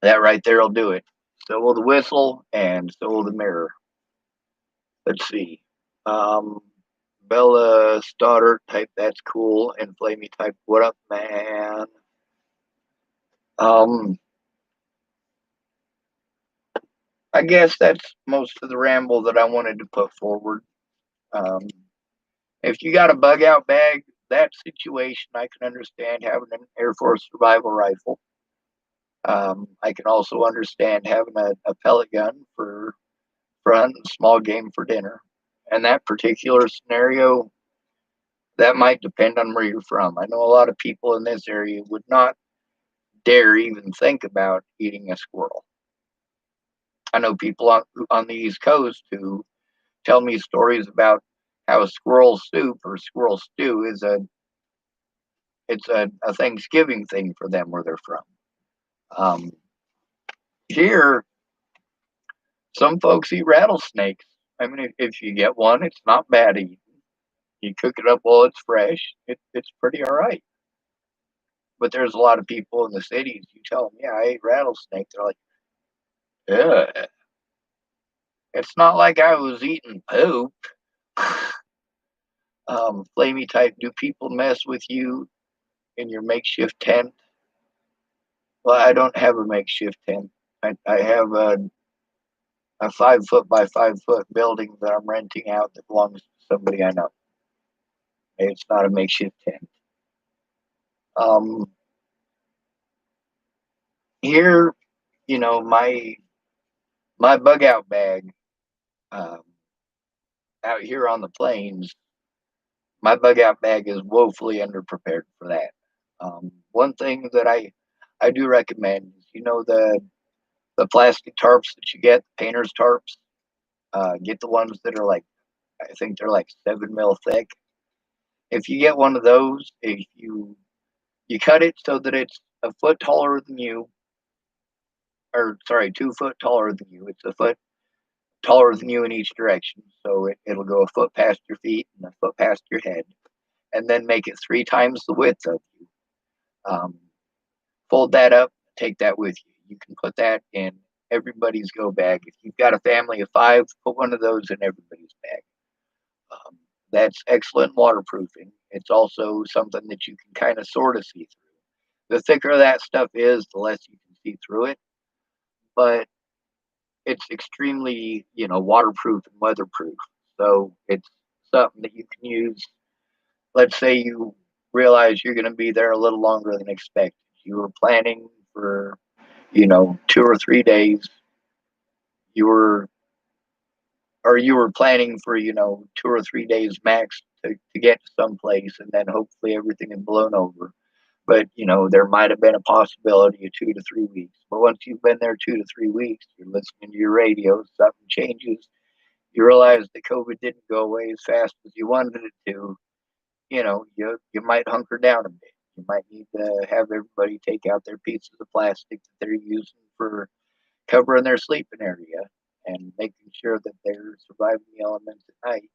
That right there will do it. So will the whistle, and so will the mirror. Let's see. Um, Bella Stoddard type, that's cool. And Flamey type, what up, man? Um, I guess that's most of the ramble that I wanted to put forward. Um, if you got a bug out bag, that situation, I can understand having an Air Force survival rifle. I can also understand having a pellet gun for hunting small game for dinner. And that particular scenario, that might depend on where you're from. I know a lot of people in this area would not dare even think about eating a squirrel. I know people on the East Coast who tell me stories about how a squirrel soup or squirrel stew is a Thanksgiving thing for them where they're from. Um, Here, some folks eat rattlesnakes. I mean, if you get one, it's not bad eating. You cook it up while it's fresh. It's pretty all right. But there's a lot of people in the cities. You tell them, yeah, I ate rattlesnake. They're like, yeah. It's not like I was eating poop. Flamey type, do people mess with you in your makeshift tent? Well, I don't have a makeshift tent. I have a 5 foot by 5 foot building that I'm renting out that belongs to somebody I know. It's not a makeshift tent. Um, Here, my My bug out bag, um, out here on the plains, my bug out bag is woefully underprepared for that. One thing that I do recommend is, the plastic tarps that you get, painter's tarps. Get the ones that are like, I think they're like 7 mil thick. If you get one of those, if you cut it so that it's a foot taller than you, or sorry, 2 foot taller than you. It's a foot taller than you in each direction, so it'll go a foot past your feet and a foot past your head, and then make it 3 times the width of you. Um, Fold that up, take that with you. You can put that in everybody's go bag. If you've got a family of 5, put one of those in everybody's bag. Um, that's excellent waterproofing. It's also something that you can kind of sort of see through. The thicker that stuff is, the less you can see through it, but it's extremely, waterproof and weatherproof. So it's something that you can use. Let's say you realize you're going to be there a little longer than expected. You were planning for, 2 or 3 days. You were, or you were planning for, 2 or 3 days max to get to someplace, and then hopefully everything had blown over. But, there might have been a possibility of 2 to 3 weeks. But once you've been there 2 to 3 weeks, you're listening to your radio, something changes, you realize that COVID didn't go away as fast as you wanted it to. You might hunker down a bit. You might need to have everybody take out their pieces of plastic that they're using for covering their sleeping area and making sure that they're surviving the elements at night.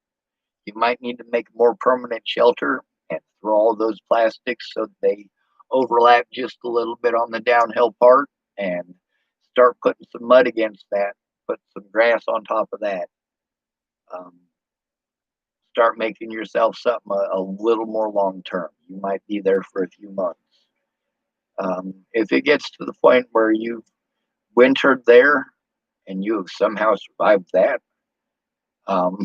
You might need to make a more permanent shelter and throw all those plastics so that they overlap just a little bit on the downhill part, and start putting some mud against that, put some grass on top of that. Um, Start making yourself something a little more long term. You might be there for a few months. If it gets to the point where you've wintered there and you have somehow survived that, um,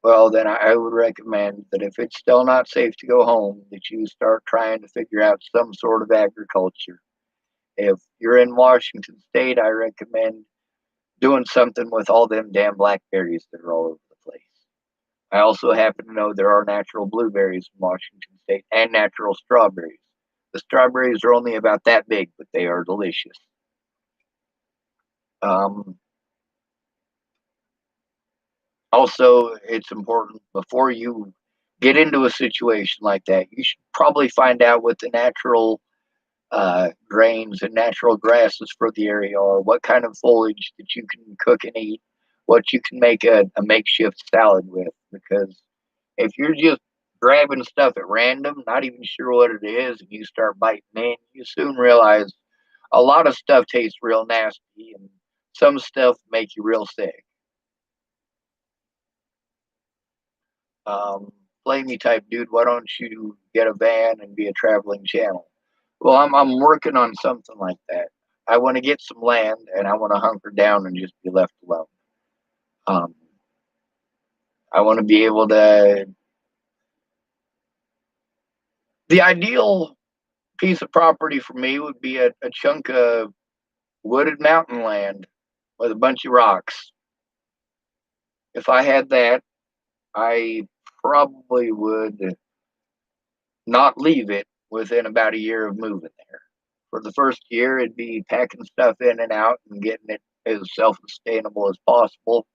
well, then I would recommend that if it's still not safe to go home, that you start trying to figure out some sort of agriculture. If you're in Washington State, I recommend doing something with all them damn blackberries that are all over the place. I also happen to know there are natural blueberries in Washington State and natural strawberries. The strawberries are only about that big, but they are delicious. Um, Also, it's important before you get into a situation like that, you should probably find out what the natural grains and natural grasses for the area are, what kind of foliage that you can cook and eat, what you can make a makeshift salad with. Because if you're just grabbing stuff at random, not even sure what it is, and you start biting in, you soon realize a lot of stuff tastes real nasty, and some stuff make you real sick. Play me type dude, why don't you get a van and be a traveling channel? Well, I'm working on something like that. I want to get some land and I want to hunker down and just be left alone. Um, I want to be able to. The ideal piece of property for me would be a chunk of wooded mountain land with a bunch of rocks. If I had that, I probably would not leave it within about a year of moving there. For the first year, it'd be packing stuff in and out and getting it as self sustainable as possible.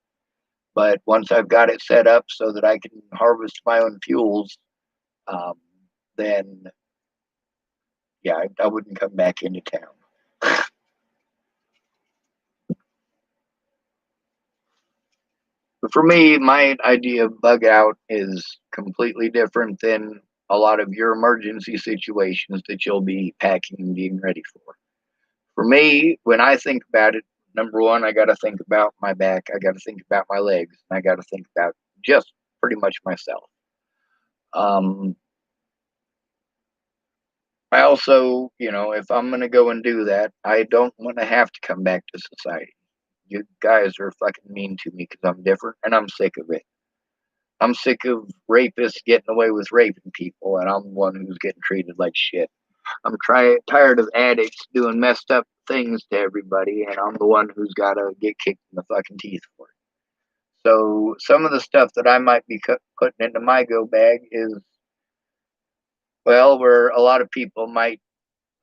But once I've got it set up so that I can harvest my own fuels, um, then yeah, I wouldn't come back into town. But for me, my idea of bug out is completely different than a lot of your emergency situations that you'll be packing and being ready for. For me, when I think about it, number one, I got to think about my back. I got to think about my legs. And I got to think about just pretty much myself. Um, I also, if I'm going to go and do that, I don't want to have to come back to society. You guys are fucking mean to me because I'm different and I'm sick of it. I'm sick of rapists getting away with raping people, and I'm the one who's getting treated like shit. I'm tired of addicts doing messed up things to everybody, and I'm the one who's got to get kicked in the fucking teeth for it. So some of the stuff that I might be putting into my go bag is, well, where a lot of people might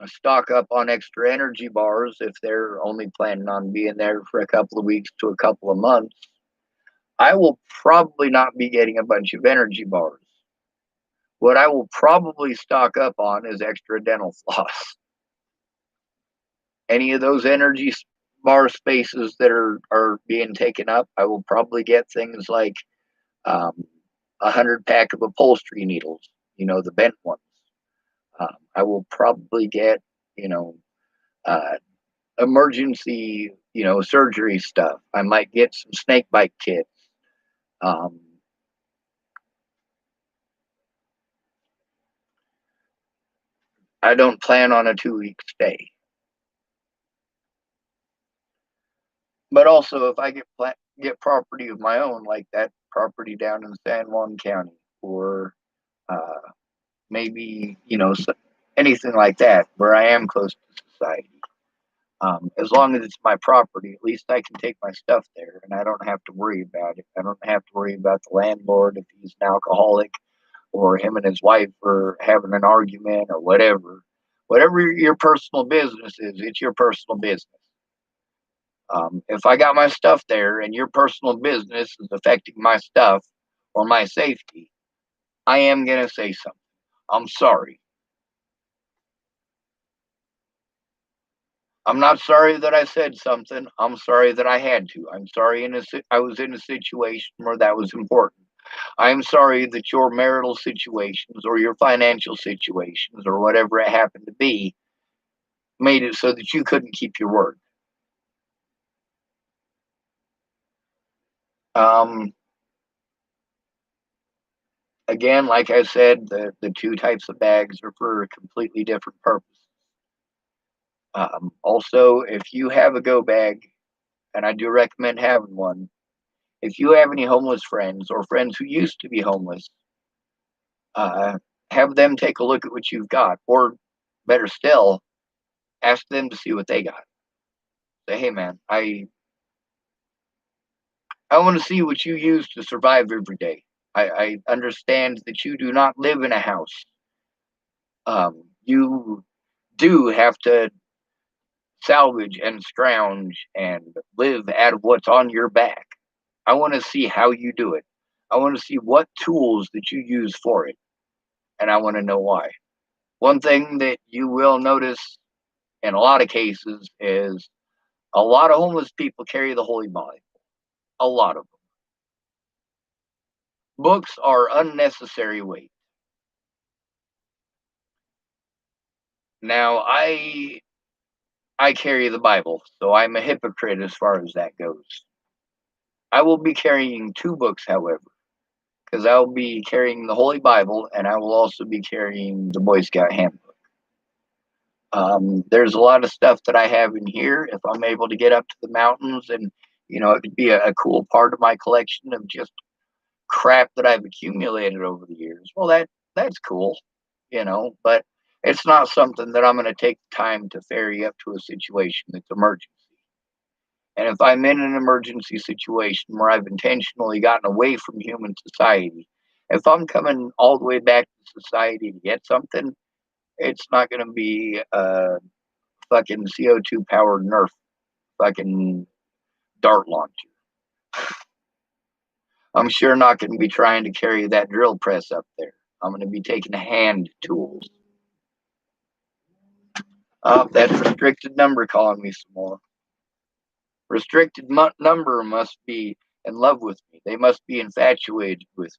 stock up on extra energy bars if they're only planning on being there for a couple of weeks to a couple of months. I will probably not be getting a bunch of energy bars. What I will probably stock up on is extra dental floss. Any of those energy bar spaces that are being taken up, I will probably get things like 100 pack of upholstery needles, the bent ones. I will probably get, you know, uh, emergency, surgery stuff. I might get some snake bite kits. Um, I don't plan on a 2 week stay. But also, if I get property of my own, like that property down in San Juan County, or uh, maybe anything like that, where I am close to society. As long as it's my property, at least I can take my stuff there, and I don't have to worry about it. I don't have to worry about the landlord if he's an alcoholic, or him and his wife are having an argument, or whatever. Whatever your personal business is, it's your personal business. If I got my stuff there and your personal business is affecting my stuff or my safety, I am going to say something. I'm sorry. I'm not sorry that I said something. I'm sorry that I had to. I'm sorry I was in a situation where that was important. I'm sorry that your marital situations or your financial situations or whatever it happened to be made it so that you couldn't keep your word. Um, Again, like I said, the two types of bags are for completely different purposes. Also, if you have a go bag, and I do recommend having one, if you have any homeless friends or friends who used to be homeless, uh, have them take a look at what you've got, or better still, ask them to see what they got. Say, hey man, I want to see what you use to survive every day. I understand that you do not live in a house. You do have to salvage and scrounge and live out of what's on your back. I want to see how you do it. I want to see what tools that you use for it, and I want to know why. One thing that you will notice in a lot of cases is a lot of homeless people carry the Holy Bible. A lot of them. Books are unnecessary weight. Now, I carry the Bible, so I'm a hypocrite as far as that goes. I will be carrying two books, however, because I'll be carrying the Holy Bible and I will also be carrying the Boy Scout Handbook. There's a lot of stuff that I have in here. If I'm able to get up to the mountains, and it could be a cool part of my collection of just crap that I've accumulated over the years. Well, that's cool, but it's not something that I'm going to take time to ferry up to a situation that's emergency. And if I'm in an emergency situation where I've intentionally gotten away from human society, if I'm coming all the way back to society to get something, it's not going to be a fucking CO2 powered Nerf fucking dart launcher. I'm sure not going to be trying to carry that drill press up there. I'm going to be taking hand tools. That's restricted number calling me some more. Restricted number must be in love with me. They must be infatuated with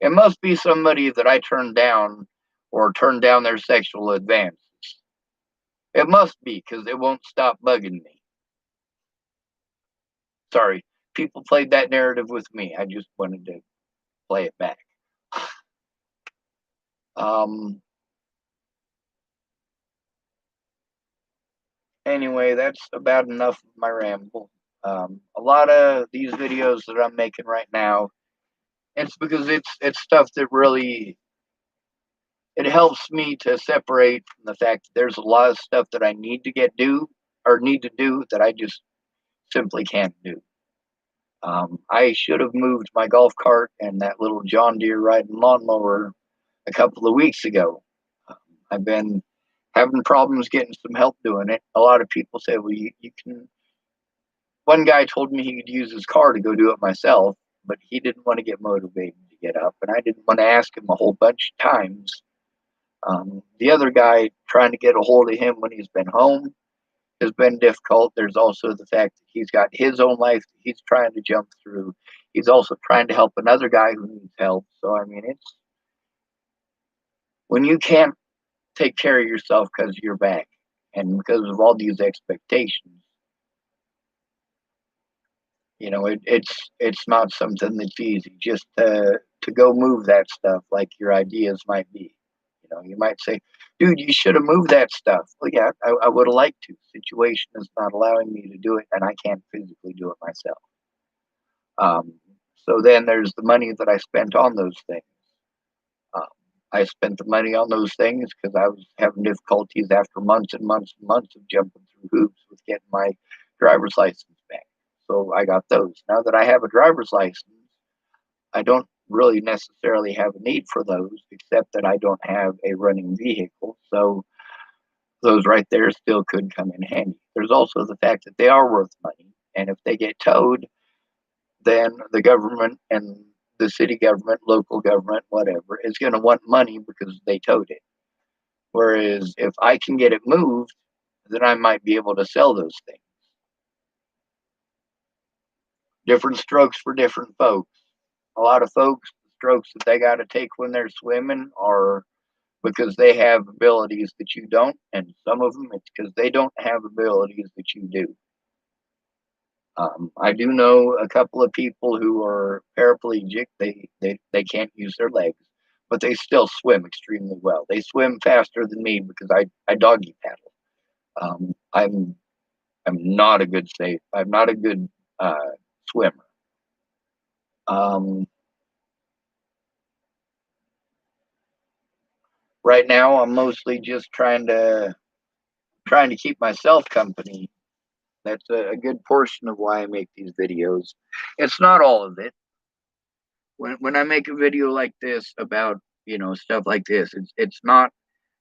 me. It must be somebody that I turned down or turned down their sexual advances. It must be, because it won't stop bugging me. Sorry, people played that narrative with me. I just wanted to play it back. Anyway, that's about enough of my ramble. A lot of these videos that I'm making right now, it's because it's stuff that really it helps me to separate from the fact that there's a lot of stuff that I need to need to do that I just simply can't do. I should have moved my golf cart and that little John Deere riding lawnmower a couple of weeks ago. Um, I've been having problems getting some help doing it. A lot of people say, well, you can. One guy told me he could use his car to go do it myself, but he didn't want to get motivated to get up, and I didn't want to ask him a whole bunch of times. The other guy, trying to get a hold of him when he's been home, has been difficult. There's also the fact that he's got his own life that he's trying to jump through. He's also trying to help another guy who needs help. So, I mean, it's when you can't take care of yourself because of your back and because of all these expectations, it's not something that's easy just to go move that stuff like your ideas might be. You might say, dude, you should have moved that stuff. Well, yeah, I would have liked to. Situation is not allowing me to do it, and I can't physically do it myself. Um, so then there's the money that I spent on those things. Um, I spent the money on those things because I was having difficulties after months and months and months of jumping through hoops with getting my driver's license back. So I got those. Now that I have a driver's license, I don't really necessarily have a need for those, except that I don't have a running vehicle. So those right there still could come in handy. There's also the fact that they are worth money. And if they get towed, then the government and the city government, local government, whatever, is going to want money because they towed it. Whereas if I can get it moved, then I might be able to sell those things. Different strokes for different folks. A lot of folks, the strokes that they got to take when they're swimming are because they have abilities that you don't, and some of them it's because they don't have abilities that you do. I do know a couple of people who are paraplegic. They can't use their legs, but they still swim extremely well. They swim faster than me because I doggy paddle. I'm not a good safe. I'm not a good swimmer. Um, right now, I'm mostly just trying to keep myself company. That's a good portion of why I make these videos. It's not all of it. When I make a video like this about stuff like this, it's not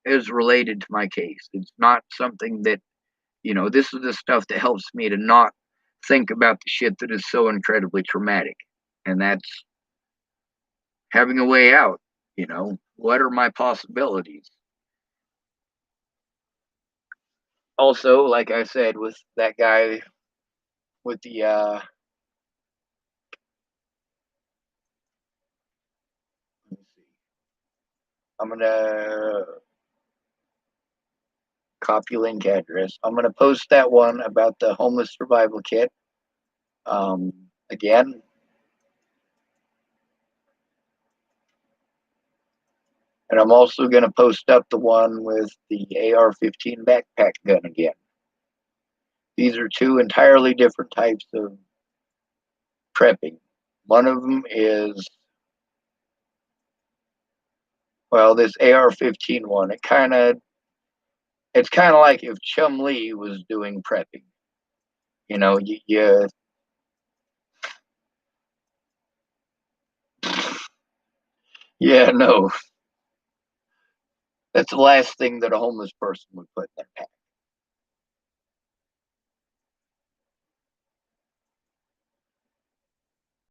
as related to my case. It's not something that this is the stuff that helps me to not think about the shit that is so incredibly traumatic, and that's having a way out. What are my possibilities? Also, like I said, with that guy with the I'm gonna copy link address. I'm gonna post that one about the homeless survival kit. Again, and I'm also gonna post up the one with the AR-15 backpack gun again. These are two entirely different types of prepping. One of them is, well, this AR-15 one. It's kind of like if Chum-Li was doing prepping. You yeah, no, that's the last thing that a homeless person would put in their pack.